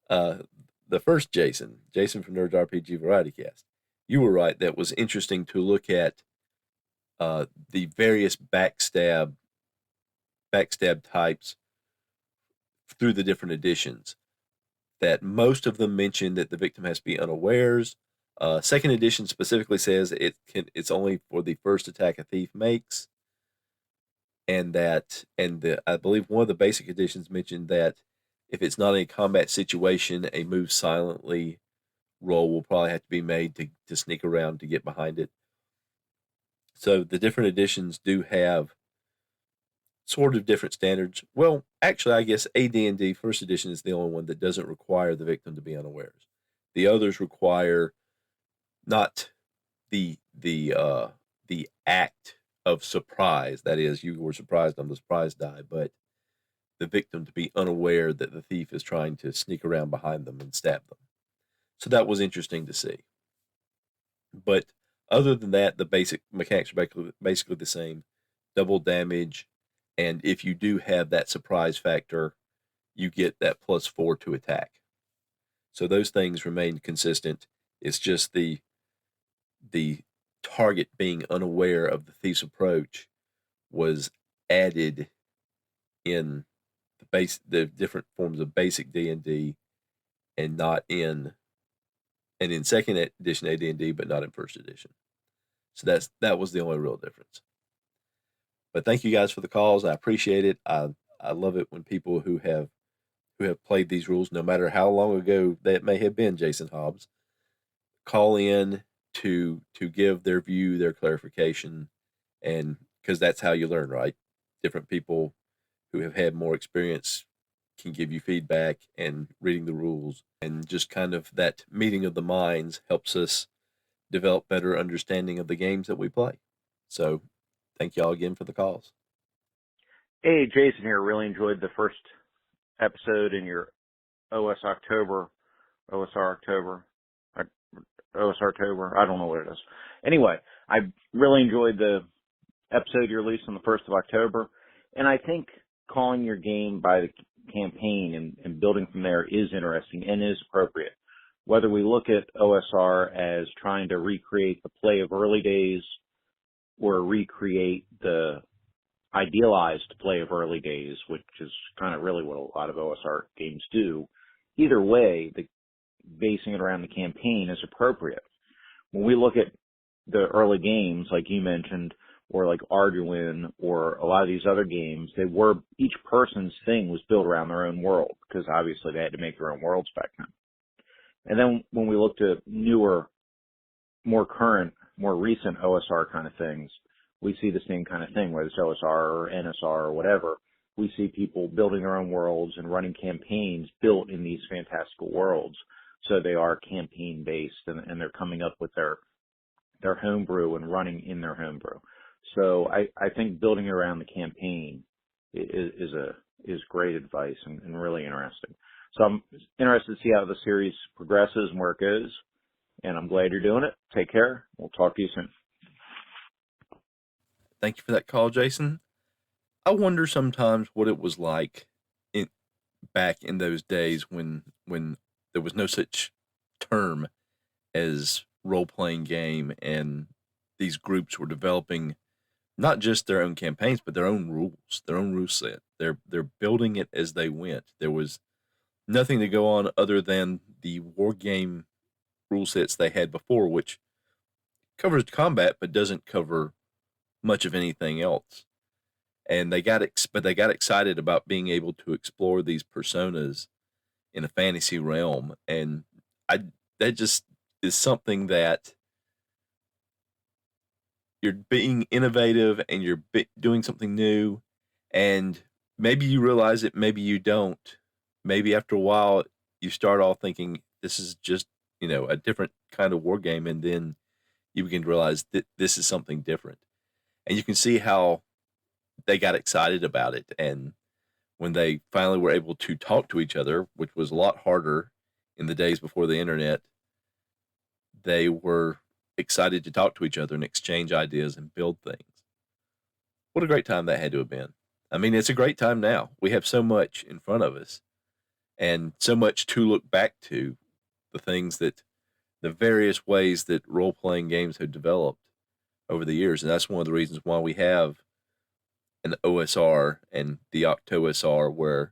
The first Jason from Nerd RPG Variety Cast, you were right. That was interesting to look at the various backstab types through the different editions. That most of them mention that the victim has to be unawares. Second edition specifically says it's only for the first attack a thief makes, and I believe one of the basic editions mentioned that if it's not a combat situation, a move silently roll will probably have to be made to sneak around to get behind it. So the different editions do have sort of different standards. Well, actually, I guess AD&D First Edition is the only one that doesn't require the victim to be unawares. The others require not the act of surprise, that is, you were surprised on the surprise die, but the victim to be unaware that the thief is trying to sneak around behind them and stab them. So that was interesting to see. But other than that, the basic mechanics are basically the same. Double damage, and if you do have that surprise factor, you get that +4 to attack. So those things remain consistent. It's just the target being unaware of the thief's approach was added in the different forms of basic D&D, and in second edition AD&D, but not in first edition. So that was the only real difference. But thank you guys for the calls. I appreciate it. I love it when people who have played these rules, no matter how long ago that may have been, Jason Hobbs, call in to give their view, their clarification, and because that's how you learn, right? Different people who have had more experience can give you feedback, and reading the rules and just kind of that meeting of the minds helps us develop better understanding of the games that we play. So thank y'all again for the calls. Hey, Jason here. Really enjoyed the first episode in your OSR October. I don't know what it is. Anyway, I really enjoyed the episode you released on the 1st of October. And I think calling your game by the campaign and building from there is interesting and is appropriate. Whether we look at OSR as trying to recreate the play of early days or recreate the idealized play of early days, which is kind of really what a lot of OSR games do, either way, basing it around the campaign is appropriate. When we look at the early games, like you mentioned, or like Arduin, or a lot of these other games, each person's thing was built around their own world, because obviously they had to make their own worlds back then. And then when we looked at newer, more current, more recent OSR kind of things, we see the same kind of thing, whether it's OSR or NSR or whatever. We see people building their own worlds and running campaigns built in these fantastical worlds. So they are campaign-based, and they're coming up with their homebrew and running in their homebrew. So I think building around the campaign is great advice and really interesting. So I'm interested to see how the series progresses and where it goes, and I'm glad you're doing it. Take care. We'll talk to you soon. Thank you for that call, Jason. I wonder sometimes what it was like back in those days when there was no such term as role-playing game, and these groups were developing not just their own campaigns, but their own rules, their own rule set. They're building it as they went. There was nothing to go on other than the war game rule sets they had before, which covers combat but doesn't cover much of anything else. And they got excited about being able to explore these personas in a fantasy realm, and that just is something that you're being innovative and you're doing something new, and maybe you realize it, maybe you don't. Maybe after a while you start off thinking this is just, a different kind of war game, and then you begin to realize that this is something different. And you can see how they got excited about it, and when they finally were able to talk to each other, which was a lot harder in the days before the internet, they were excited to talk to each other and exchange ideas and build things. What a great time that had to have been. I mean, it's a great time now. We have so much in front of us and so much to look back to, the various ways that role-playing games have developed over the years. And that's one of the reasons why we have an OSR and the OctOSR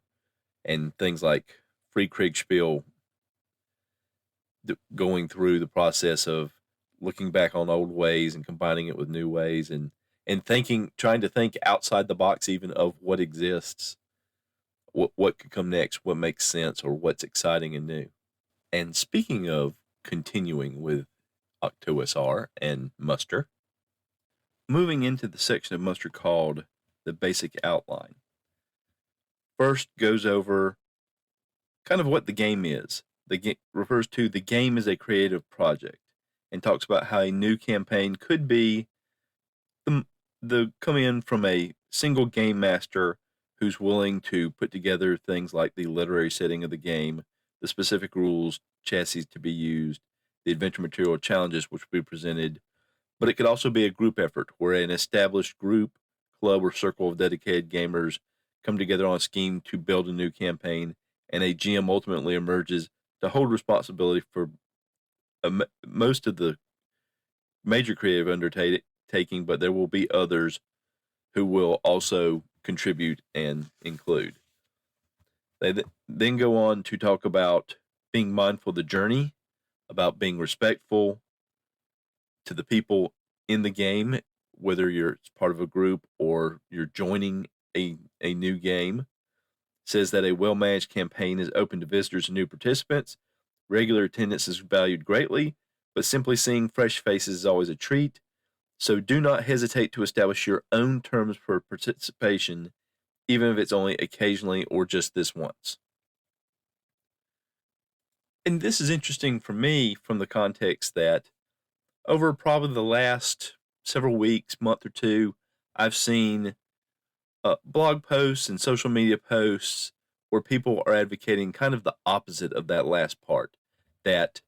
and things like Free Kriegspiel going through the process of looking back on old ways and combining it with new ways, and trying to think outside the box even of what exists, what could come next, what makes sense, or what's exciting and new. And speaking of continuing with OctOSR and Muster, moving into the section of Muster called the basic outline. First goes over kind of what the game is. The game refers to the game as a creative project and talks about how a new campaign could be the come in from a single game master who's willing to put together things like the literary setting of the game, the specific rules, chassis to be used, the adventure material challenges which will be presented. But it could also be a group effort where an established group, club, or circle of dedicated gamers come together on a scheme to build a new campaign, and a GM ultimately emerges to hold responsibility for most of the major creative undertaking, but there will be others who will also contribute and include. They then go on to talk about being mindful of the journey, about being respectful to the people in the game, whether you're part of a group or you're joining a new game. Says that a well-managed campaign is open to visitors and new participants. Regular attendance is valued greatly, but simply seeing fresh faces is always a treat. So do not hesitate to establish your own terms for participation, even if it's only occasionally or just this once. And this is interesting for me from the context that over probably the last several weeks, month or two, I've seen blog posts and social media posts where people are advocating kind of the opposite of that last part, that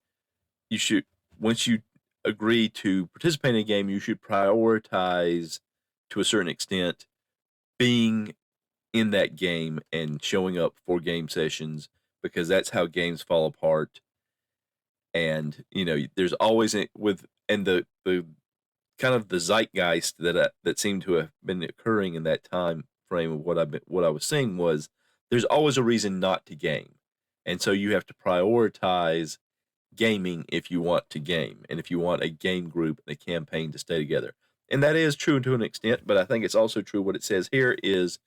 you should, once you agree to participate in a game, you should prioritize to a certain extent being in that game and showing up for game sessions, because that's how games fall apart. And there's always the kind of the zeitgeist that seemed to have been occurring in that time frame of what I was seeing was there's always a reason not to game, and so you have to prioritize gaming if you want to game, and if you want a game group and a campaign to stay together. And that is true to an extent, but I think it's also true what it says here is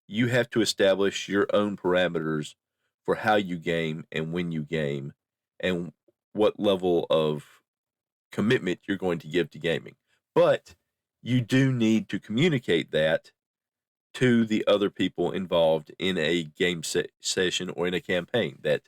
you have to establish your own parameters for how you game and when you game and what level of commitment you're going to give to gaming. But you do need to communicate that to the other people involved in a game session or in a campaign, that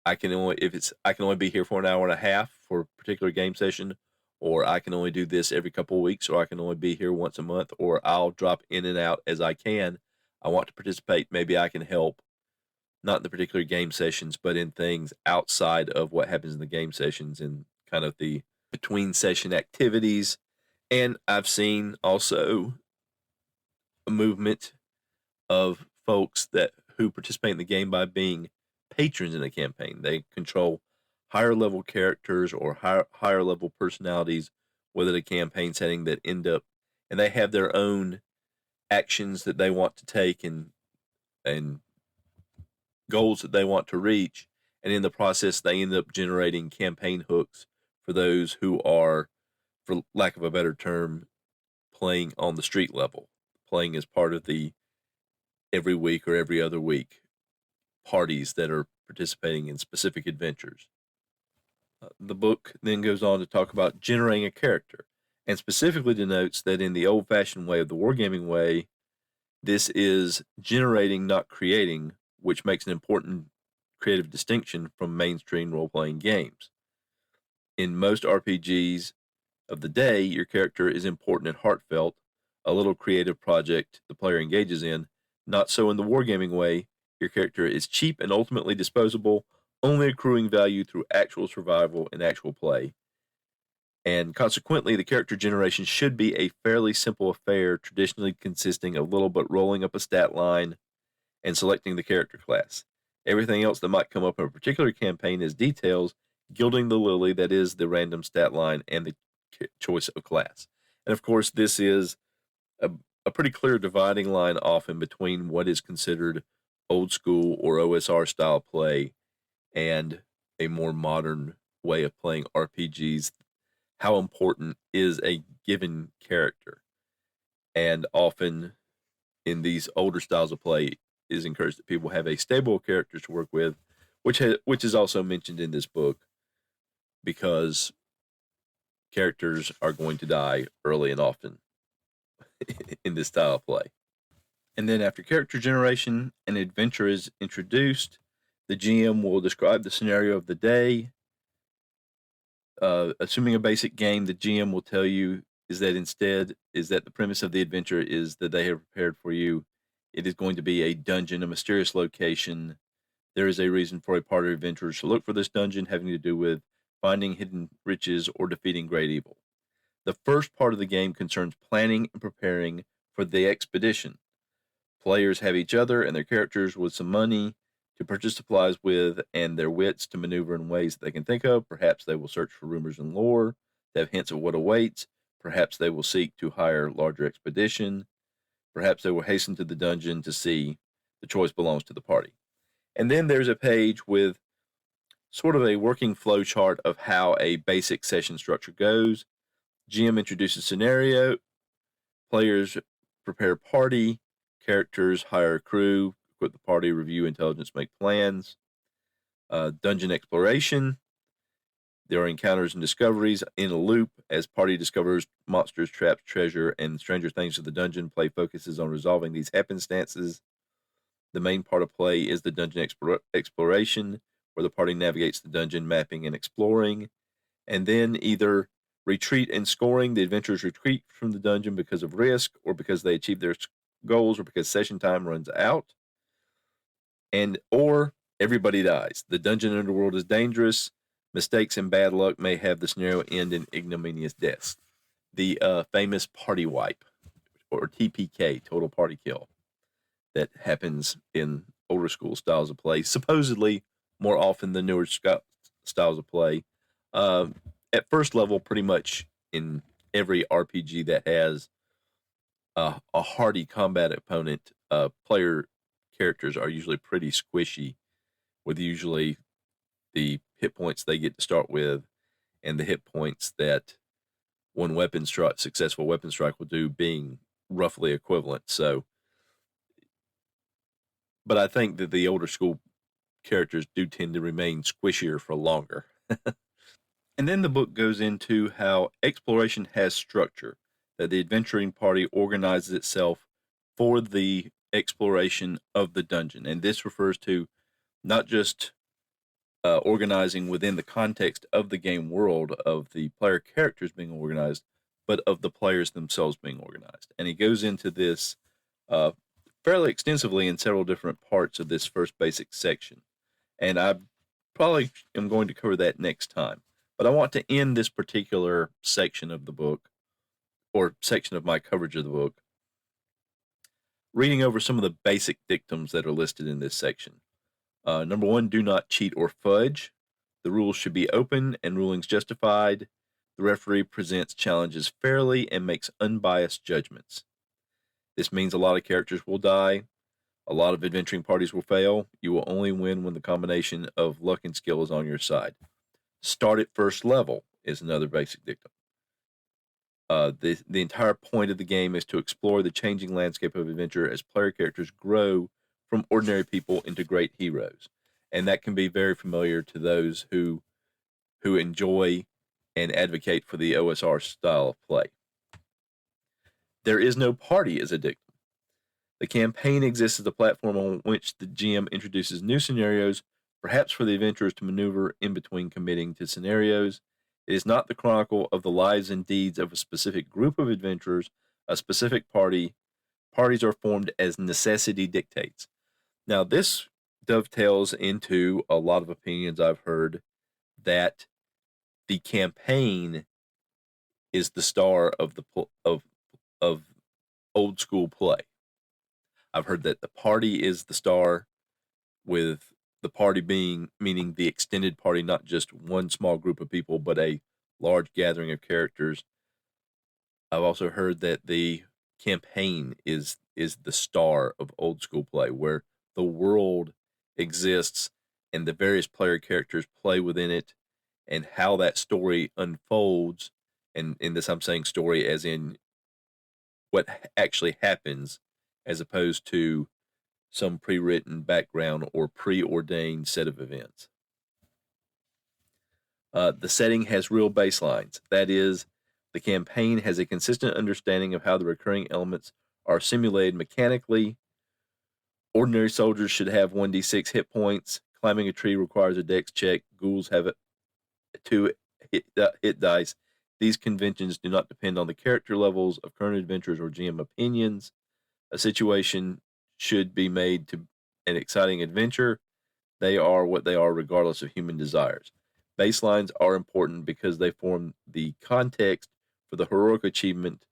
I can only be here for an hour and a half for a particular game session, or I can only do this every couple of weeks, or I can only be here once a month, or I'll drop in and out as I can. I want to participate. Maybe I can help, not in the particular game sessions, but in things outside of what happens in the game sessions and kind of the between session activities. And I've seen also a movement of folks who participate in the game by being patrons in a campaign. They control higher level characters or higher level personalities within a campaign setting that end up, and they have their own actions that they want to take and goals that they want to reach, and in the process they end up generating campaign hooks for those who are, for lack of a better term, playing on the street level, playing as part of the every week or every other week parties that are participating in specific adventures. The book then goes on to talk about generating a character, and specifically denotes that in the old-fashioned way of the wargaming way, this is generating, not creating, which makes an important creative distinction from mainstream role-playing games. In most RPGs of the day, your character is important and heartfelt, a little creative project the player engages in. Not so in the wargaming way. Your character is cheap and ultimately disposable, only accruing value through actual survival and actual play. And consequently, the character generation should be a fairly simple affair, traditionally consisting of little but rolling up a stat line and selecting the character class. Everything else that might come up in a particular campaign is details, gilding the lily that is the random stat line and the choice of class. And of course, this is a pretty clear dividing line often between what is considered old school or OSR style play and a more modern way of playing RPGs, how important is a given character. And often in these older styles of play, it is encouraged that people have a stable character to work with, which is also mentioned in this book, because characters are going to die early and often in this style of play. And then after character generation, an adventure is introduced. The GM will describe the scenario of the day. Assuming a basic game, the GM will tell you is that the premise of the adventure is that they have prepared for you. It is going to be a dungeon, a mysterious location. There is a reason for a party of adventurers to look for this dungeon, having to do with finding hidden riches or defeating great evil. The first part of the game concerns planning and preparing for the expedition. Players have each other and their characters with some money to purchase supplies with, and their wits to maneuver in ways that they can think of. Perhaps they will search for rumors and lore to have hints of what awaits. Perhaps they will seek to hire larger expedition. Perhaps they will hasten to the dungeon to see. The choice belongs to the party. And then there's a page with sort of a working flow chart of how a basic session structure goes. GM introduces scenario. Players prepare party. Characters hire a crew, equip the party, review intelligence, make plans. Dungeon exploration. There are encounters and discoveries in a loop as party discovers monsters, traps, treasure, and stranger things of the dungeon. Play focuses on resolving these happenstances. The main part of play is the dungeon exploration, where the party navigates the dungeon, mapping and exploring. And then either retreat and scoring. The adventurers retreat from the dungeon because of risk, or because they achieve their goals, or because session time runs out. Or everybody dies. The dungeon underworld is dangerous. Mistakes and bad luck may have the scenario end in ignominious deaths. The famous party wipe, or TPK, total party kill, that happens in older school styles of play, supposedly more often than newer styles of play. At first level, pretty much in every RPG that has a hardy combat opponent, player characters are usually pretty squishy, with usually the hit points they get to start with and the hit points that one successful weapon strike will do being roughly equivalent. So, but I think that the older school characters do tend to remain squishier for longer. And then the book goes into how exploration has structure, that the adventuring party organizes itself for the exploration of the dungeon. And this refers to not just organizing within the context of the game world of the player characters being organized, but of the players themselves being organized. And he goes into this fairly extensively in several different parts of this first basic section. And I probably am going to cover that next time. But I want to end this particular section of the book, or section of my coverage of the book, reading over some of the basic dictums that are listed in this section. Number 1, do not cheat or fudge. The rules should be open and rulings justified. The referee presents challenges fairly and makes unbiased judgments. This means a lot of characters will die. A lot of adventuring parties will fail. You will only win when the combination of luck and skill is on your side. Start at first level is another basic dictum. The entire point of the game is to explore the changing landscape of adventure as player characters grow from ordinary people into great heroes. And that can be very familiar to those who enjoy and advocate for the OSR style of play. There is no party as a dictum. The campaign exists as a platform on which the GM introduces new scenarios, perhaps for the adventurers to maneuver in between committing to scenarios. It is not the chronicle of the lives and deeds of a specific group of adventurers, a specific party. Parties are formed as necessity dictates. Now, this dovetails into a lot of opinions I've heard that the campaign is the star of old school play. I've heard that the party is the star, with the party meaning the extended party, not just one small group of people, but a large gathering of characters. I've also heard that the campaign is the star of old school play, where the world exists and the various player characters play within it, and how that story unfolds. And in this, I'm saying story as in what actually happens, as opposed to some pre-written background or preordained set of events. The setting has real baselines. That is, the campaign has a consistent understanding of how the recurring elements are simulated mechanically. Ordinary soldiers should have 1d6 hit points. Climbing a tree requires a dex check. Ghouls have 2 hit dice. These conventions do not depend on the character levels of current adventurers or GM opinions. A situation should be made to an exciting adventure. They are what they are regardless of human desires. Baselines are important because they form the context for the heroic achievement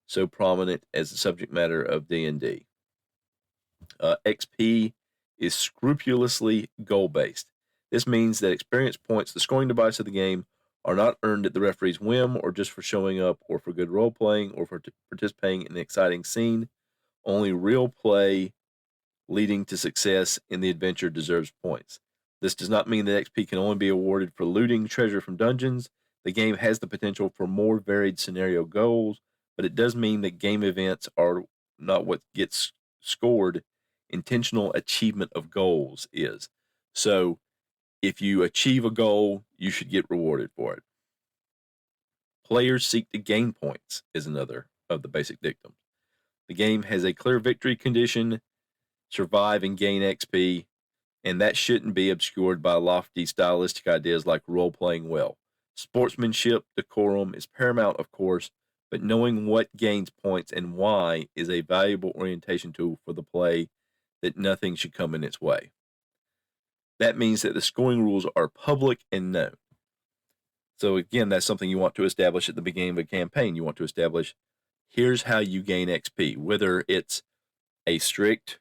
so prominent as the subject matter of D&D. XP is scrupulously goal-based. This means that experience points, the scoring device of the game, are not earned at the referee's whim or just for showing up or for good role-playing or for participating in an exciting scene. Only real play leading to success in the adventure deserves points. This does not mean that XP can only be awarded for looting treasure from dungeons. The game has the potential for more varied scenario goals, but it does mean that game events are not what gets scored. Intentional achievement of goals is. So if you achieve a goal, you should get rewarded for it. Players seek to gain points is another of the basic dictums. The game has a clear victory condition, survive and gain XP, and that shouldn't be obscured by lofty stylistic ideas like role-playing well. Sportsmanship, decorum is paramount, of course, but knowing what gains points and why is a valuable orientation tool for the play that nothing should come in its way. That means that the scoring rules are public and known. So again, that's something you want to establish at the beginning of a campaign. You want to establish, here's how you gain XP, whether it's a strict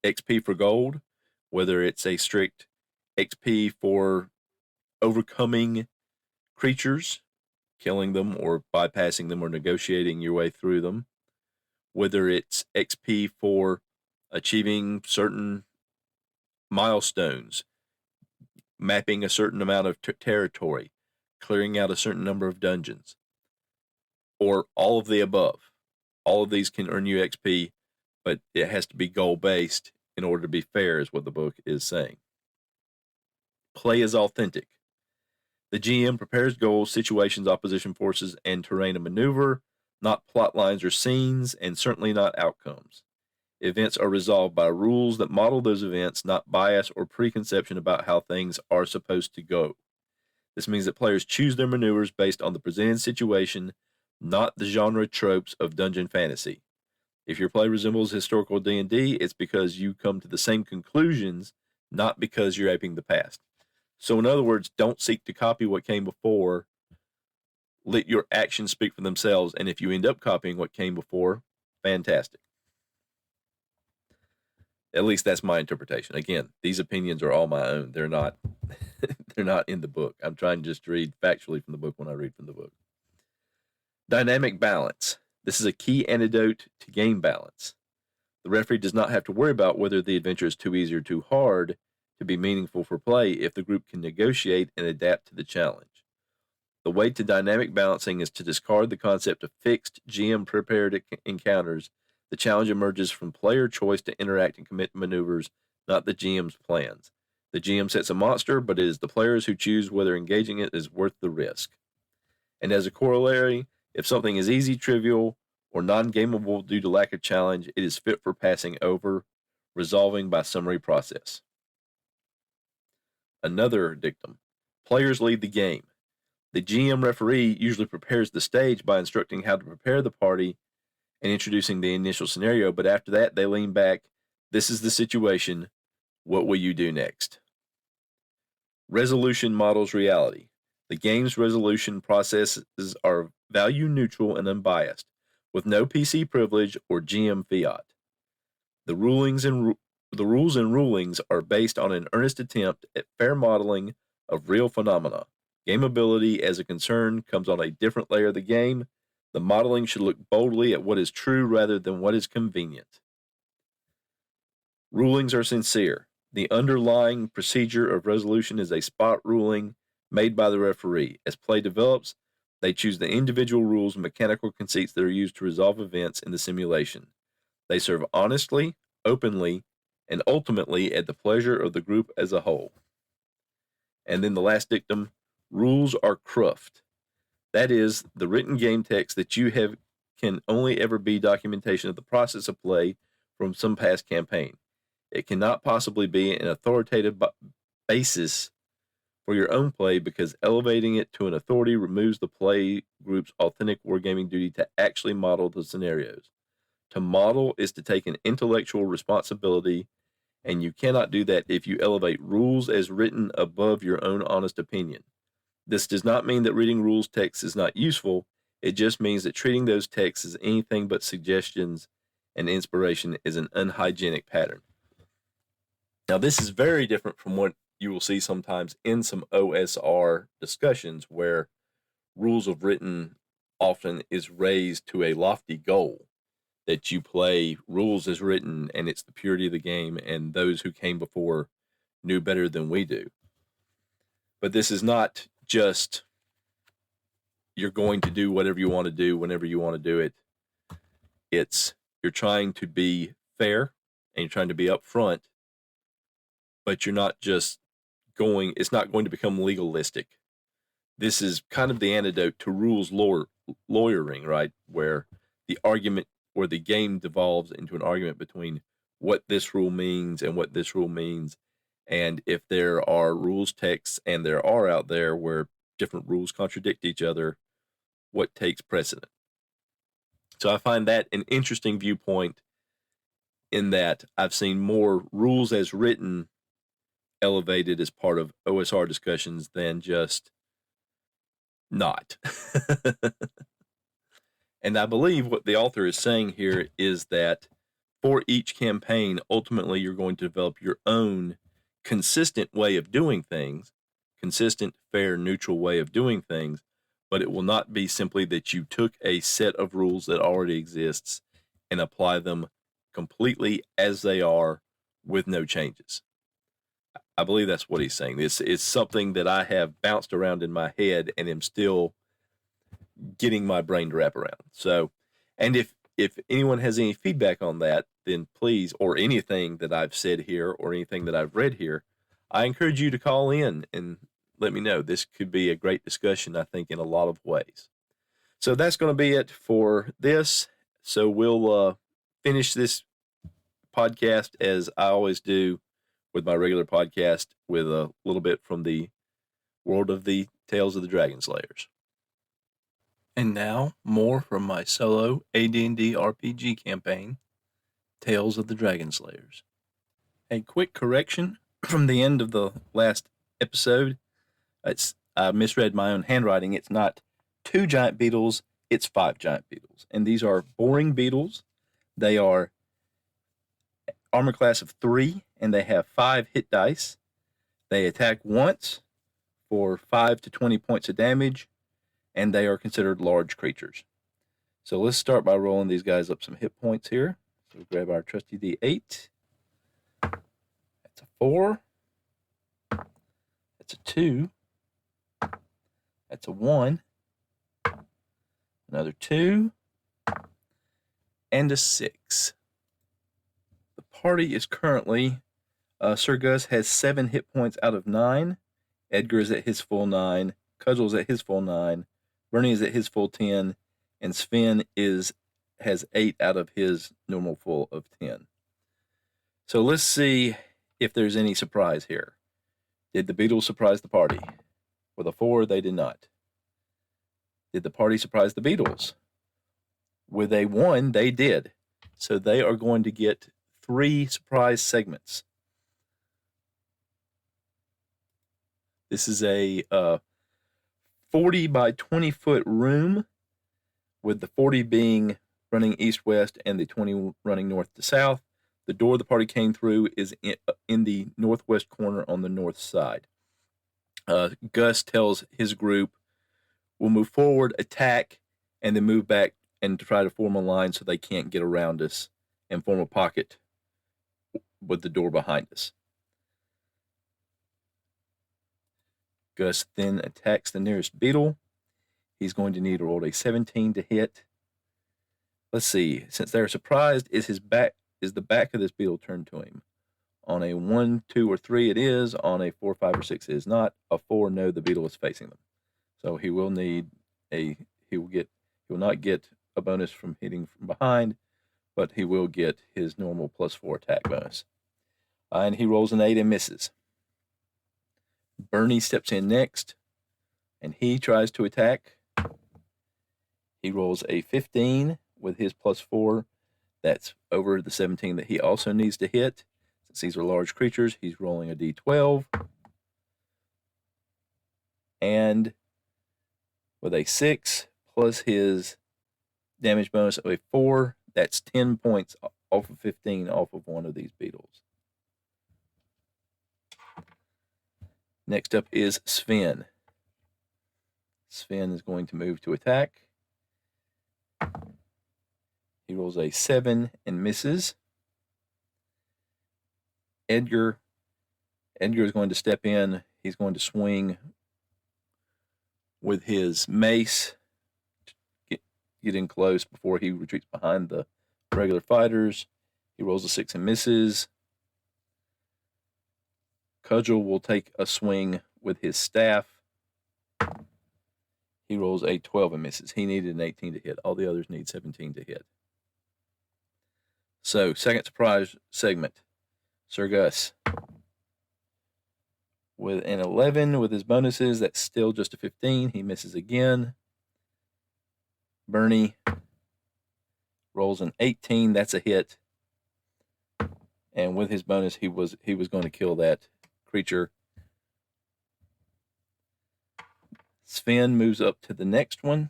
XP for gold, whether it's a strict XP for overcoming creatures, killing them or bypassing them or negotiating your way through them, whether it's XP for achieving certain milestones, mapping a certain amount of territory, clearing out a certain number of dungeons, or all of the above. All of these can earn you XP, but it has to be goal-based in order to be fair, is what the book is saying. Play is authentic. The GM prepares goals, situations, opposition forces, and terrain to maneuver, not plot lines or scenes, and certainly not outcomes. Events are resolved by rules that model those events, not bias or preconception about how things are supposed to go. This means that players choose their maneuvers based on the presented situation, not the genre tropes of dungeon fantasy. If your play resembles historical D&D, it's because you come to the same conclusions, not because you're aping the past. So in other words, don't seek to copy what came before. Let your actions speak for themselves, and if you end up copying what came before, fantastic. At least that's my interpretation. Again, these opinions are all my own. They're not they're not in the book. I'm trying just to read factually from the book when I read from the book. Dynamic balance. This is a key antidote to game balance. The referee does not have to worry about whether the adventure is too easy or too hard to be meaningful for play if the group can negotiate and adapt to the challenge. The way to dynamic balancing is to discard the concept of fixed GM-prepared encounters. The challenge emerges from player choice to interact and commit maneuvers, not the GM's plans. The GM sets a monster, but it is the players who choose whether engaging it is worth the risk. And as a corollary, if something is easy, trivial, or non-gameable due to lack of challenge, it is fit for passing over, resolving by summary process. Another dictum. Players lead the game. The GM referee usually prepares the stage by instructing how to prepare the party and introducing the initial scenario, but after that, they lean back. This is the situation. What will you do next? Resolution models reality. The game's resolution processes are value neutral and unbiased, with no PC privilege or GM fiat. The rules and rulings are based on an earnest attempt at fair modeling of real phenomena. Gameability as a concern comes on a different layer of the game. The modeling should look boldly at what is true rather than what is convenient. Rulings are sincere. The underlying procedure of resolution is a spot ruling made by the referee. As play develops, they choose the individual rules and mechanical conceits that are used to resolve events in the simulation. They serve honestly, openly, and ultimately at the pleasure of the group as a whole. And then the last dictum, rules are cruft. That is, the written game text that you have can only ever be documentation of the process of play from some past campaign. It cannot possibly be an authoritative basis for your own play because elevating it to an authority removes the play group's authentic wargaming duty to actually model the scenarios. To model is to take an intellectual responsibility, and you cannot do that if you elevate rules as written above your own honest opinion. This does not mean that reading rules text is not useful. It just means that treating those texts as anything but suggestions and inspiration is an unhygienic pattern. Now, this is very different from what you will see sometimes in some OSR discussions where rules of written often is raised to a lofty goal, that you play rules as written and it's the purity of the game and those who came before knew better than we do. But this is not just you're going to do whatever you want to do whenever you want to do it. It's you're trying to be fair and you're trying to be upfront, but you're not just it's not going to become legalistic. This is kind of the antidote to rules lawyering, right? Where the argument or the game devolves into an argument between what this rule means and what this rule means. And if there are rules texts, and there are out there where different rules contradict each other, what takes precedent? So I find that an interesting viewpoint in that I've seen more rules as written elevated as part of OSR discussions than just not. And I believe what the author is saying here is that for each campaign, ultimately you're going to develop your own consistent way of doing things, consistent, fair, neutral way of doing things, but it will not be simply that you took a set of rules that already exists and apply them completely as they are with no changes. I believe that's what he's saying. This is something that I have bounced around in my head and am still getting my brain to wrap around. So, and if anyone has any feedback on that, then please, or anything that I've said here or anything that I've read here, I encourage you to call in and let me know. This could be a great discussion, I think, in a lot of ways. So that's going to be it for this. So we'll finish this podcast as I always do with my regular podcast with a little bit from the world of the Tales of the Dragon Slayers. And now, more from my solo AD&D RPG campaign, Tales of the Dragon Slayers. A quick correction from the end of the last episode. I misread my own handwriting. It's not 2 giant beetles, it's 5 giant beetles. And these are boring beetles. They are armor class of 3, and they have 5 hit dice. They attack once for 5 to 20 points of damage, and they are considered large creatures. So let's start by rolling these guys up some hit points here. So we grab our trusty D8. That's a 4. That's a 2. That's a 1. Another 2. And a 6. The party is currently, Sir Gus has 7 hit points out of 9. Edgar is at his full 9. Cudgel's at his full 9. Bernie is at his full 10. And Sven has 8 out of his normal full of 10. So let's see if there's any surprise here. Did the Beatles surprise the party? With a 4, they did not. Did the party surprise the Beatles? With a 1, they did. So they are going to get 3 surprise segments. This is a 40 by 20 foot room, with the 40 being running east-west and the 20 running north to south. The door the party came through is in the northwest corner on the north side. Gus tells his group, we'll move forward, attack, and then move back and try to form a line so they can't get around us and form a pocket with the door behind us. Gus then attacks the nearest beetle. He's going to need to roll a 17 to hit. Let's see. Since they're surprised, is the back of this beetle turned to him? On a 1, 2, or 3, it is. On a 4, 5, or 6, it is not. A 4, no, the beetle is facing them. So he will not get a bonus from hitting from behind, but he will get his normal +4 attack bonus. And he rolls an 8 and misses. Bernie steps in next, and he tries to attack. He rolls a 15 with his +4. That's over the 17 that he also needs to hit. Since these are large creatures, he's rolling a d12. And with a 6 plus his damage bonus of a 4, that's 10 points off of 15 off of one of these beetles. Next up is Sven. Sven is going to move to attack. He rolls a 7 and misses. Edgar is going to step in. He's going to swing with his mace, get in close before he retreats behind the regular fighters. He rolls a 6 and misses. Cudgel will take a swing with his staff. He rolls a 12 and misses. He needed an 18 to hit. All the others need 17 to hit. So, second surprise segment. Sir Gus. With an 11 with his bonuses, that's still just a 15. He misses again. Bernie rolls an 18. That's a hit. And with his bonus, he was going to kill that creature. Sven moves up to the next one.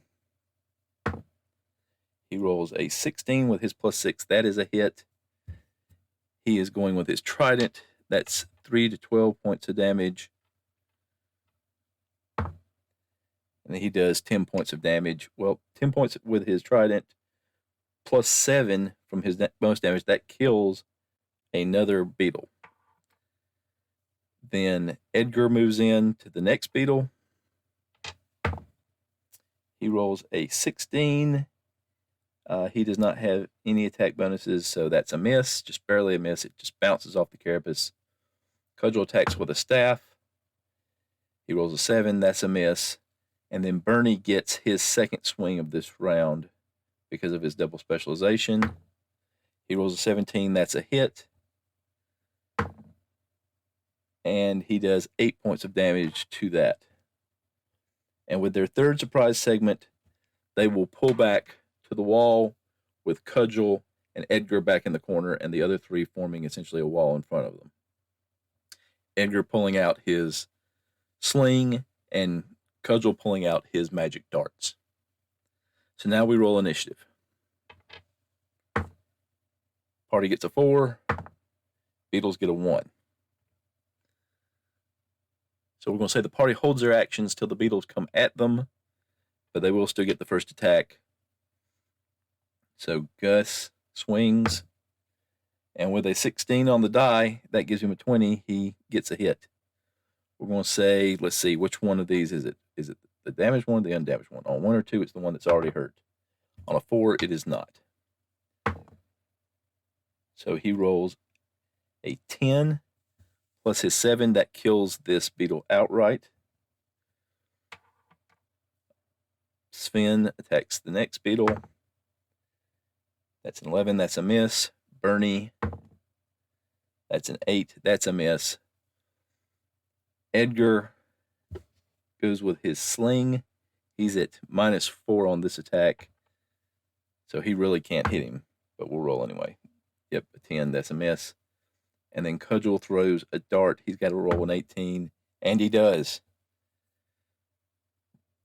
He rolls a 16 with his +6. That is a hit. He is going with his trident. That's 3 to 12 points of damage. And he does 10 points of damage. Well, 10 points with his trident, +7 from his bonus damage. That kills another beetle. Then Edgar moves in to the next beetle. He rolls a 16. He does not have any attack bonuses, so that's a miss, just barely a miss. It just bounces off the carapace. Cudgel attacks with a staff. He rolls a 7. That's a miss. And then Bernie gets his second swing of this round because of his double specialization. He rolls a 17. That's a hit. And he does 8 points of damage to that. And with their third surprise segment, they will pull back to the wall with Cudgel and Edgar back in the corner and the other three forming essentially a wall in front of them. Edgar pulling out his sling and Cudgel pulling out his magic darts. So now we roll initiative. Party gets a 4. Beetles get a 1. So we're going to say the party holds their actions till the beetles come at them, but they will still get the first attack. So Gus swings, and with a 16 on the die, that gives him a 20. He gets a hit. We're going to say, let's see, which one of these is it? Is it the damaged one or the undamaged one? On 1 or 2, it's the one that's already hurt. On a 4, it is not. So he rolls a 10 plus his 7. That kills this beetle outright. Sven attacks the next beetle. That's an 11. That's a miss. Bernie. That's an 8. That's a miss. Edgar goes with his sling. He's at -4 on this attack. So he really can't hit him, but we'll roll anyway. Yep, a 10. That's a miss. And then Cudgel throws a dart. He's got to roll an 18, and he does.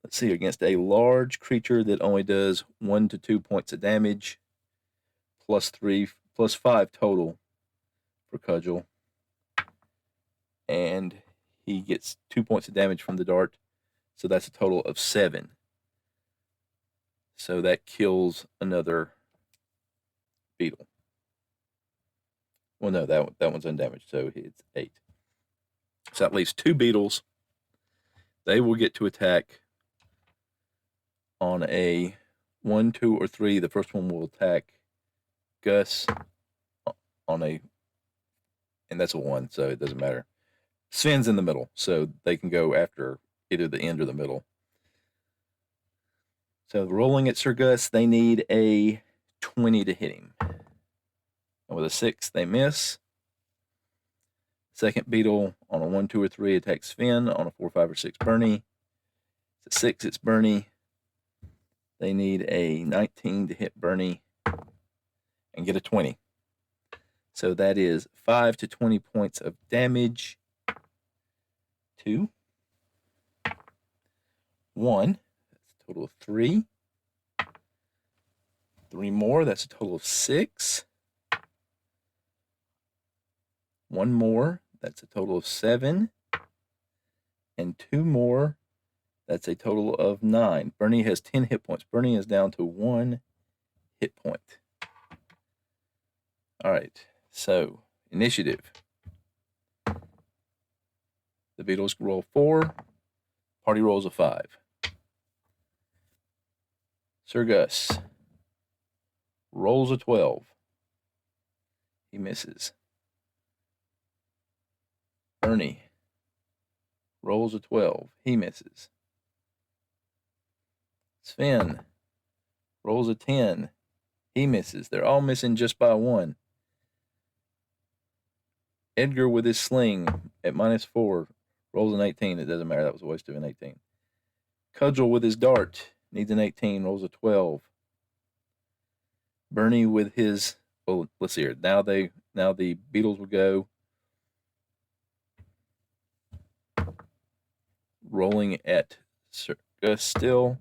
Let's see, against a large creature that only does 1 to 2 points of damage, +5 total for Cudgel. And he gets 2 points of damage from the dart, so that's a total of 7. So that kills another beetle. Well, no, that one's undamaged, so it's 8. So that leaves 2 beetles they will get to attack on a 1, 2, or 3. The first one will attack Gus on a, and that's a 1, so it doesn't matter. Sven's in the middle, so they can go after either the end or the middle. So rolling at Sir Gus, they need a 20 to hit him. And with a 6, they miss. Second beetle on a 1, 2, or 3 attacks Sven. On a 4, 5, or 6, Bernie. It's a 6, it's Bernie. They need a 19 to hit Bernie and get a 20. So that is 5 to 20 points of damage. 2. 1. That's a total of 3. 3 more. That's a total of 6. 1 more. That's a total of 7. And 2 more. That's a total of 9. Bernie has 10 hit points. Bernie is down to 1 hit point. All right. So, initiative. The Beatles roll 4. Party rolls a 5. Sir Gus rolls a 12. He misses. Bernie rolls a 12. He misses. Sven rolls a 10. He misses. They're all missing just by 1. Edgar with his sling at -4 rolls an 18. It doesn't matter. That was a waste of an 18. Cudgel with his dart needs an 18. Rolls a 12. Bernie with his, well, let's see here. Now the Beatles will go. Rolling at Sir Gus still.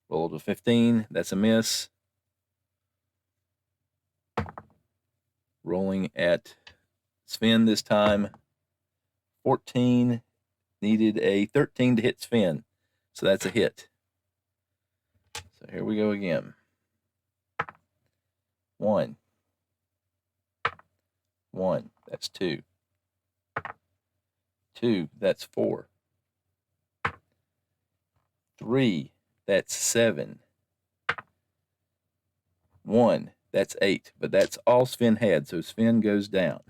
Rolled a 15. That's a miss. Rolling at Sven this time. 14. Needed a 13 to hit Sven. So that's a hit. So here we go again. 1. 1. That's 2. 2. That's 4. 3. That's 7. 1. That's 8. But that's all Sven had. So Sven goes down.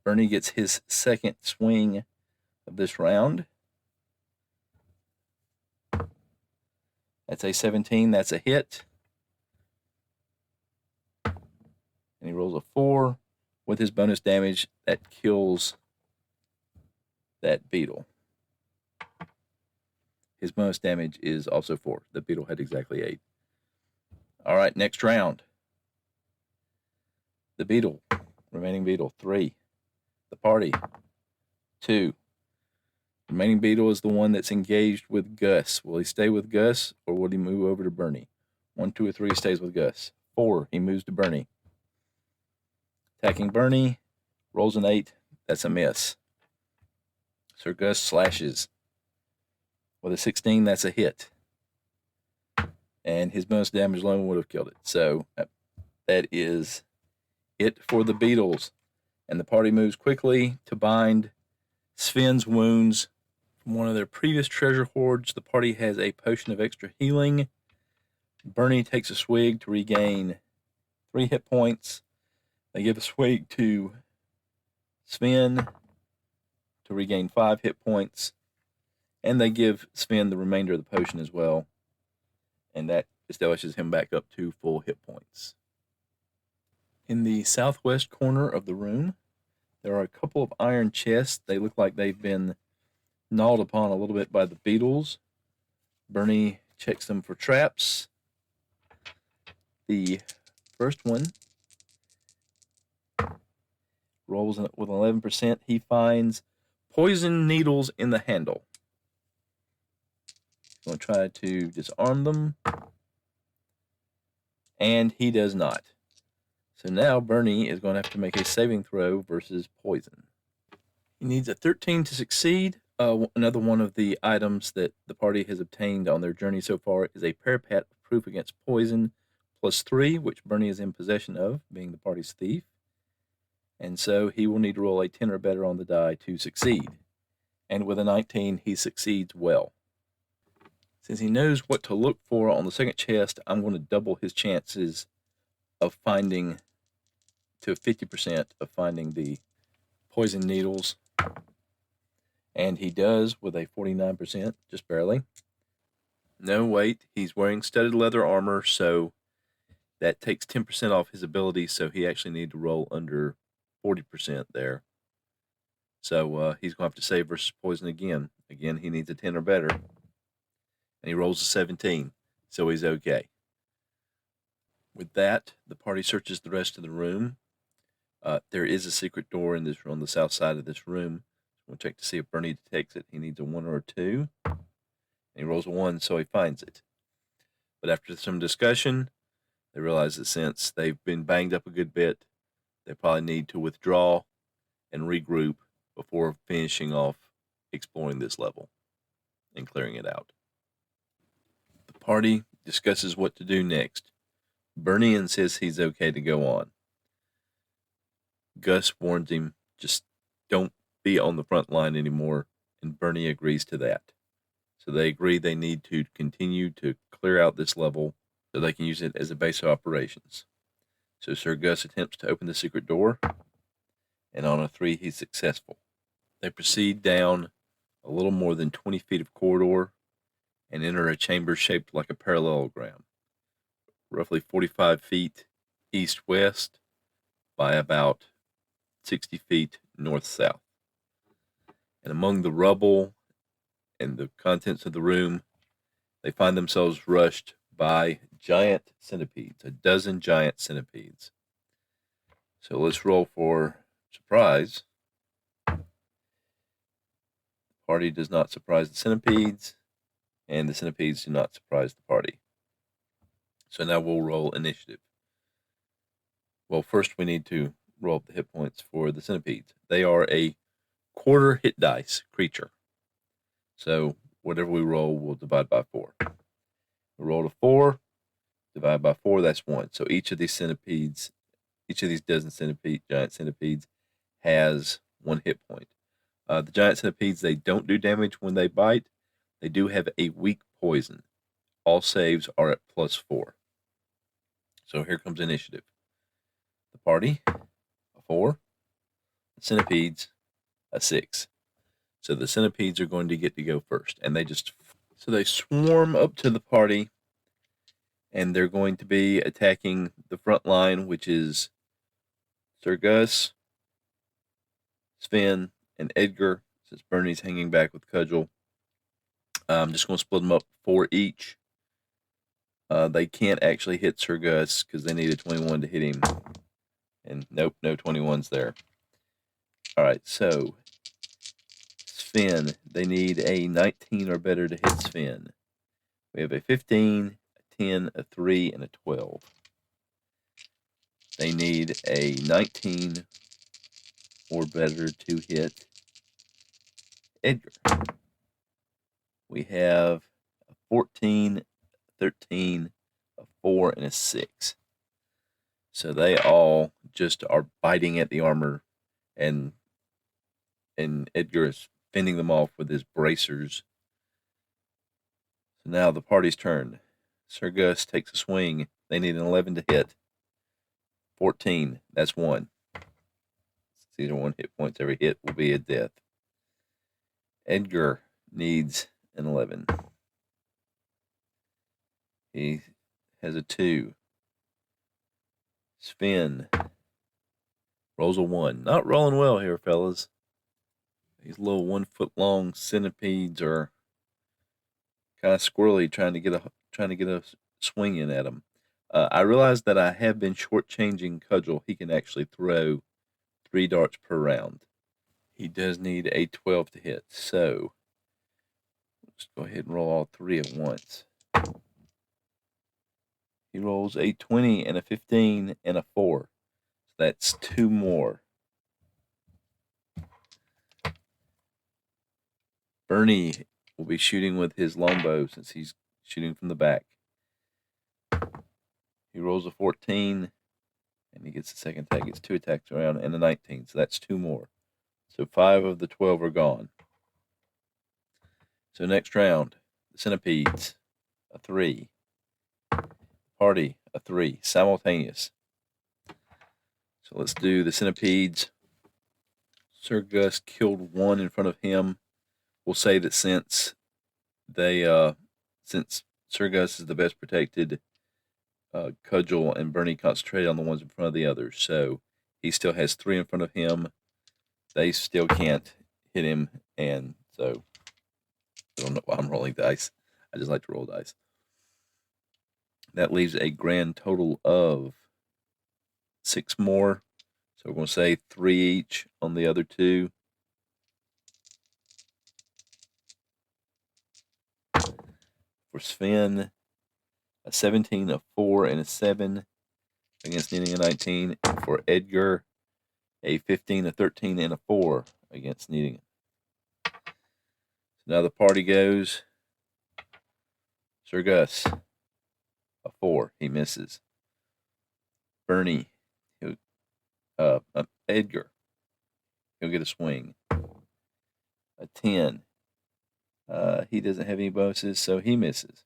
Bernie gets his second swing of this round. That's a 17. That's a hit. And he rolls a 4. With his bonus damage, that kills that beetle. His bonus damage is also 4. The beetle had exactly 8. All right, next round. The beetle, remaining beetle, 3. The party, 2. Remaining beetle is the one that's engaged with Gus. Will he stay with Gus or will he move over to Bernie? 1, 2, or 3 he stays with Gus. 4, he moves to Bernie. Attacking Bernie, rolls an 8. That's a miss. Sir Gus slashes. With a 16, that's a hit. And his bonus damage alone would have killed it. So that is it for the Beatles. And the party moves quickly to bind Sven's wounds. From one of their previous treasure hoards, the party has a potion of extra healing. Bernie takes a swig to regain 3 hit points. They give a swig to Sven to regain 5 hit points. And they give Sven the remainder of the potion as well. And that establishes him back up to full hit points. In the southwest corner of the room, there are a couple of iron chests. They look like they've been gnawed upon a little bit by the beetles. Bernie checks them for traps. The first one rolls with 11%. He finds poison needles in the handle. He's going to try to disarm them. And he does not. So now Bernie is going to have to make a saving throw versus poison. He needs a 13 to succeed. Another one of the items that the party has obtained on their journey so far is a parapet of proof against poison +3, which Bernie is in possession of, being the party's thief. And so he will need to roll a 10 or better on the die to succeed. And with a 19, he succeeds well. Since he knows what to look for on the second chest, I'm going to double his chances of finding to 50% of finding the poison needles. And he does with a 49%, just barely. No, wait, he's wearing studded leather armor, so that takes 10% off his ability, so he actually needs to roll under 40% there. So he's going to have to save versus poison again. Again, he needs a 10 or better. And he rolls a 17, so he's okay. With that, the party searches the rest of the room. There is a secret door in this room, on the south side of this room. We'll check to see if Bernie detects it. He needs a 1 or a 2. And he rolls a 1, so he finds it. But after some discussion, they realize that since they've been banged up a good bit, they probably need to withdraw and regroup before finishing off exploring this level and clearing it out. The party discusses what to do next. Bernie insists he's okay to go on. Gus warns him, just don't be on the front line anymore, and Bernie agrees to that. So they agree they need to continue to clear out this level so they can use it as a base of operations. So Sir Gus attempts to open the secret door, and on a 3, he's successful. They proceed down a little more than 20 feet of corridor and enter a chamber shaped like a parallelogram, roughly 45 feet east-west by about 60 feet north-south. And among the rubble and the contents of the room, they find themselves rushed by giant centipedes, a dozen giant centipedes. So let's roll for surprise. The party does not surprise the centipedes, and the centipedes do not surprise the party. So now we'll roll initiative. Well, first we need to roll up the hit points for the centipedes. They are a quarter hit dice creature. So whatever we roll, we'll divide by 4. We rolled a 4, divide by 4, that's 1. So each of these centipedes, each of these dozen giant centipedes has 1 hit point. The giant centipedes, they don't do damage when they bite. They do have a weak poison. All saves are at +4. So here comes initiative. The party, a 4. The centipedes, a 6. So the centipedes are going to get to go first. And they swarm up to the party. And they're going to be attacking the front line, which is Sir Gus, Sven, and Edgar, since Bernie's hanging back with Cudgel. I'm just going to split them up 4 each. They can't actually hit Sir Gus because they need a 21 to hit him. And nope, no 21s there. All right, so Sven, they need a 19 or better to hit Sven. We have a 15, a 10, a 3, and a 12. They need a 19 or better to hit Edgar. We have a 14, a 13, a 4, and a 6. So they all just are biting at the armor, and Edgar is fending them off with his bracers. So now the party's turn. Sir Gus takes a swing. They need an 11 to hit. 14, that's 1. Since these are 1 hit points, every hit will be a death. Edgar needs an 11. He has a 2. Sven rolls a 1. Not rolling well here, fellas. These little 1 foot long centipedes are kind of squirrely, trying to get a swing in at them. I realize that I have been shortchanging Cudgel. He can actually throw 3 darts per round. He does need a 12 to hit, so let's go ahead and roll all 3 at once. He rolls a 20 and a 15 and a 4. So that's 2 more. Bernie will be shooting with his longbow since he's shooting from the back. He rolls a 14 And he gets the second attack, gets 2 attacks around, and a 19. So that's 2 more. So 5 of the 12 are gone. So next round, the centipedes, a 3. Party, a 3. Simultaneous. So let's do the centipedes. Sir Gus killed 1 in front of him. We'll say that since Sir Gus is the best protected, Cudgel and Bernie concentrate on the ones in front of the others. So he still has 3 in front of him. They still can't hit him, and so I don't know why I'm rolling dice. I just like to roll dice. That leaves a grand total of 6 more. So we're going to say 3 each on the other 2. For Sven, a 17, a 4, and a 7 against needing a 19. And for Edgar, a 15, a 13, and a 4 against needing it. So now the party goes. Sir Gus, a 4. He misses. Bernie, Edgar, he'll get a swing. A 10. He doesn't have any bonuses, so he misses.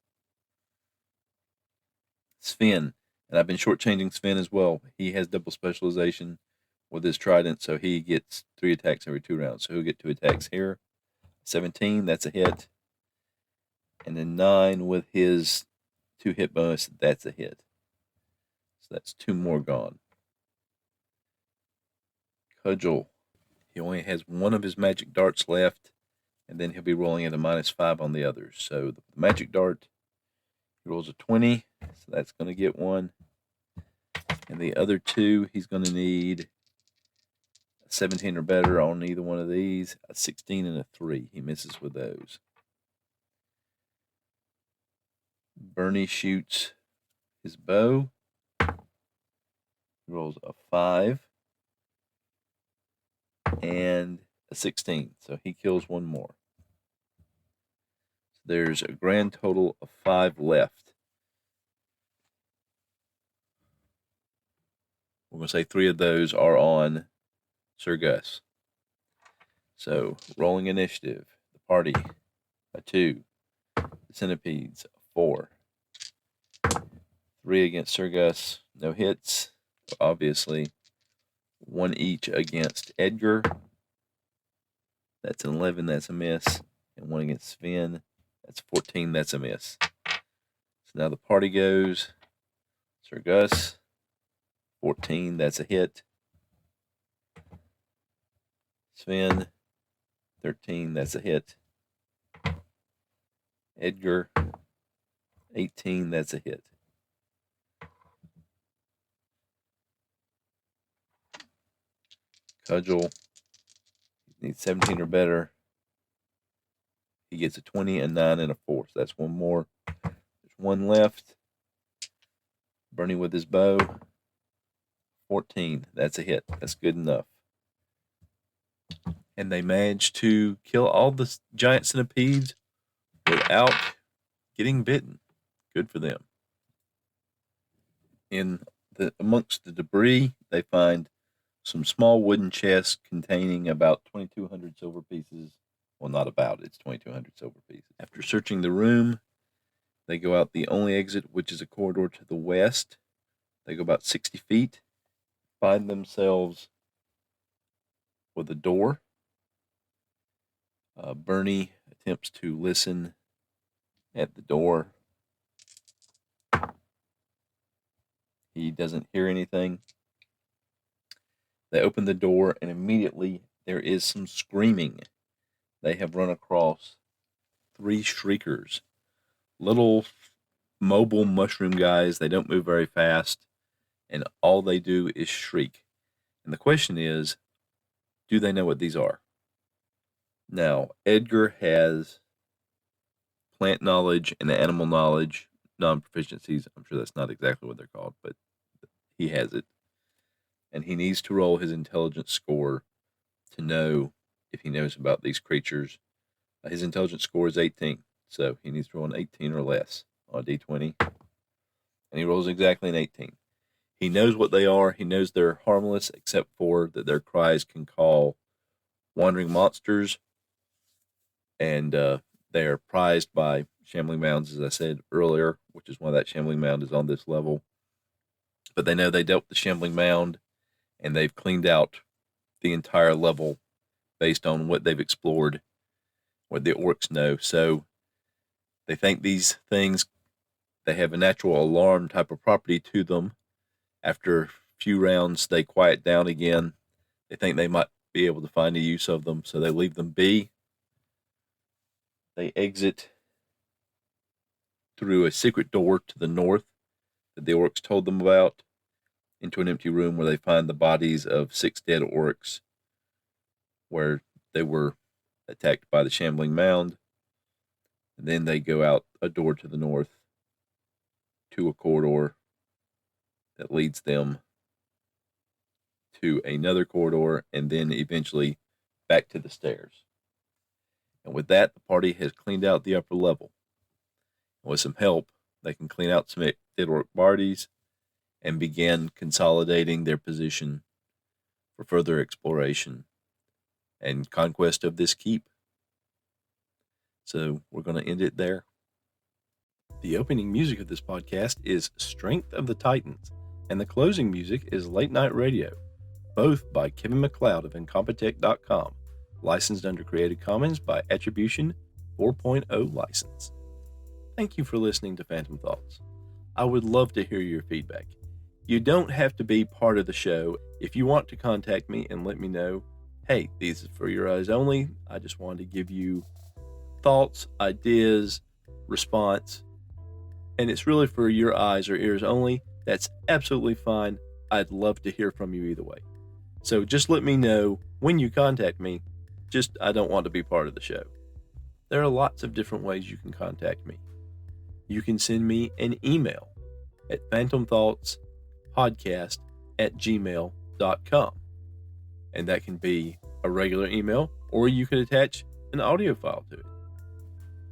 Sven, and I've been shortchanging Sven as well. He has double specialization with his trident, so he gets 3 attacks every 2 rounds. So he'll get 2 attacks here. 17, that's a hit. And then 9 with his 2 hit bonus, that's a hit. So that's 2 more gone. Cudgel, he only has 1 of his magic darts left, and then he'll be rolling at a -5 on the others. So the magic dart, he rolls a 20, so that's going to get 1. And the other 2, he's going to need a 17 or better on either one of these. A 16 and a 3. He misses with those. Bernie shoots his bow. He rolls a 5 and a 16. So he kills 1 more. So there's a grand total of 5 left. We're going to say 3 of those are on Sir Gus. So rolling initiative. The party, a 2. The centipedes, a 4. 3 against Sir Gus, no hits, obviously. 1 each against Edgar. That's an 11, that's a miss. And 1 against Sven, that's 14, that's a miss. So now the party goes. Sir Gus, 14, that's a hit. Sven, 13, that's a hit. Edgar, 18, that's a hit. Cudgel needs 17 or better. He gets a 20, a 9, and a 4. So that's 1 more. There's 1 left. Bernie with his bow. 14. That's a hit. That's good enough. And they managed to kill all the giant centipedes without getting bitten. Good for them. Amongst the debris, they find some small wooden chests containing about 2,200 silver pieces. Well, not about, it's 2,200 silver pieces. After searching the room, they go out the only exit, which is a corridor to the west. They go about 60 feet, find themselves with a door. Bernie attempts to listen at the door. He doesn't hear anything. They open the door, and immediately there is some screaming. They have run across 3 shriekers. Little mobile mushroom guys. They don't move very fast, and all they do is shriek. And the question is, do they know what these are? Now, Edgar has plant knowledge and animal knowledge, non-proficiencies. I'm sure that's not exactly what they're called, but he has it. And he needs to roll his intelligence score to know if he knows about these creatures. His intelligence score is 18, so he needs to roll an 18 or less on a d20. And he rolls exactly an 18. He knows what they are. He knows they're harmless, except for that their cries can call wandering monsters, and they are prized by shambling mounds, as I said earlier, which is why that shambling mound is on this level. But they know they dealt with the shambling mound, and they've cleaned out the entire level based on what they've explored, what the orcs know. So they think these things, they have a natural alarm type of property to them. After a few rounds, they quiet down again. They think they might be able to find a use of them, so they leave them be. They exit through a secret door to the north that the orcs told them about, into an empty room where they find the bodies of 6 dead orcs where they were attacked by the shambling mound. And then they go out a door to the north to a corridor that leads them to another corridor, and then eventually back to the stairs. And with that, the party has cleaned out the upper level. And with some help, they can clean out some dead orc bodies and begin consolidating their position for further exploration and conquest of this keep. So we're going to end it there. The opening music of this podcast is Strength of the Titans, and the closing music is Late Night Radio, both by Kevin MacLeod of Incompetech.com, licensed under Creative Commons by Attribution 4.0 license. Thank you for listening to Phantom Thoughts. I would love to hear your feedback. You don't have to be part of the show. If you want to contact me and let me know, hey, these are for your eyes only. I just wanted to give you thoughts, ideas, response, and it's really for your eyes or ears only. That's absolutely fine. I'd love to hear from you either way. So just let me know when you contact me. Just, I don't want to be part of the show. There are lots of different ways you can contact me. You can send me an email at phantomthoughtspodcast@gmail.com. And that can be a regular email, or you can attach an audio file to it.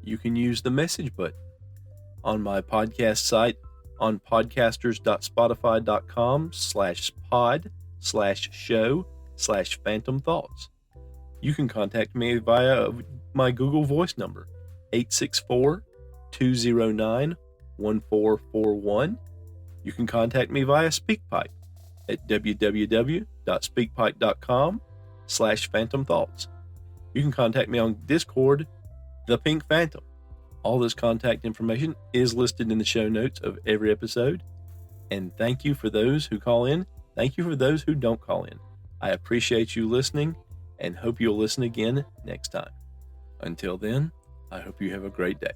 You can use the message button on my podcast site on podcasters.spotify.com/pod/show/phantom thoughts. You can contact me via my Google Voice number, 864-209-1441. You can contact me via SpeakPipe at www.speakpipe.com/phantom thoughts. You can contact me on Discord, The Pink Phantom. All this contact information is listed in the show notes of every episode. And thank you for those who call in. Thank you for those who don't call in. I appreciate you listening and hope you'll listen again next time. Until then, I hope you have a great day.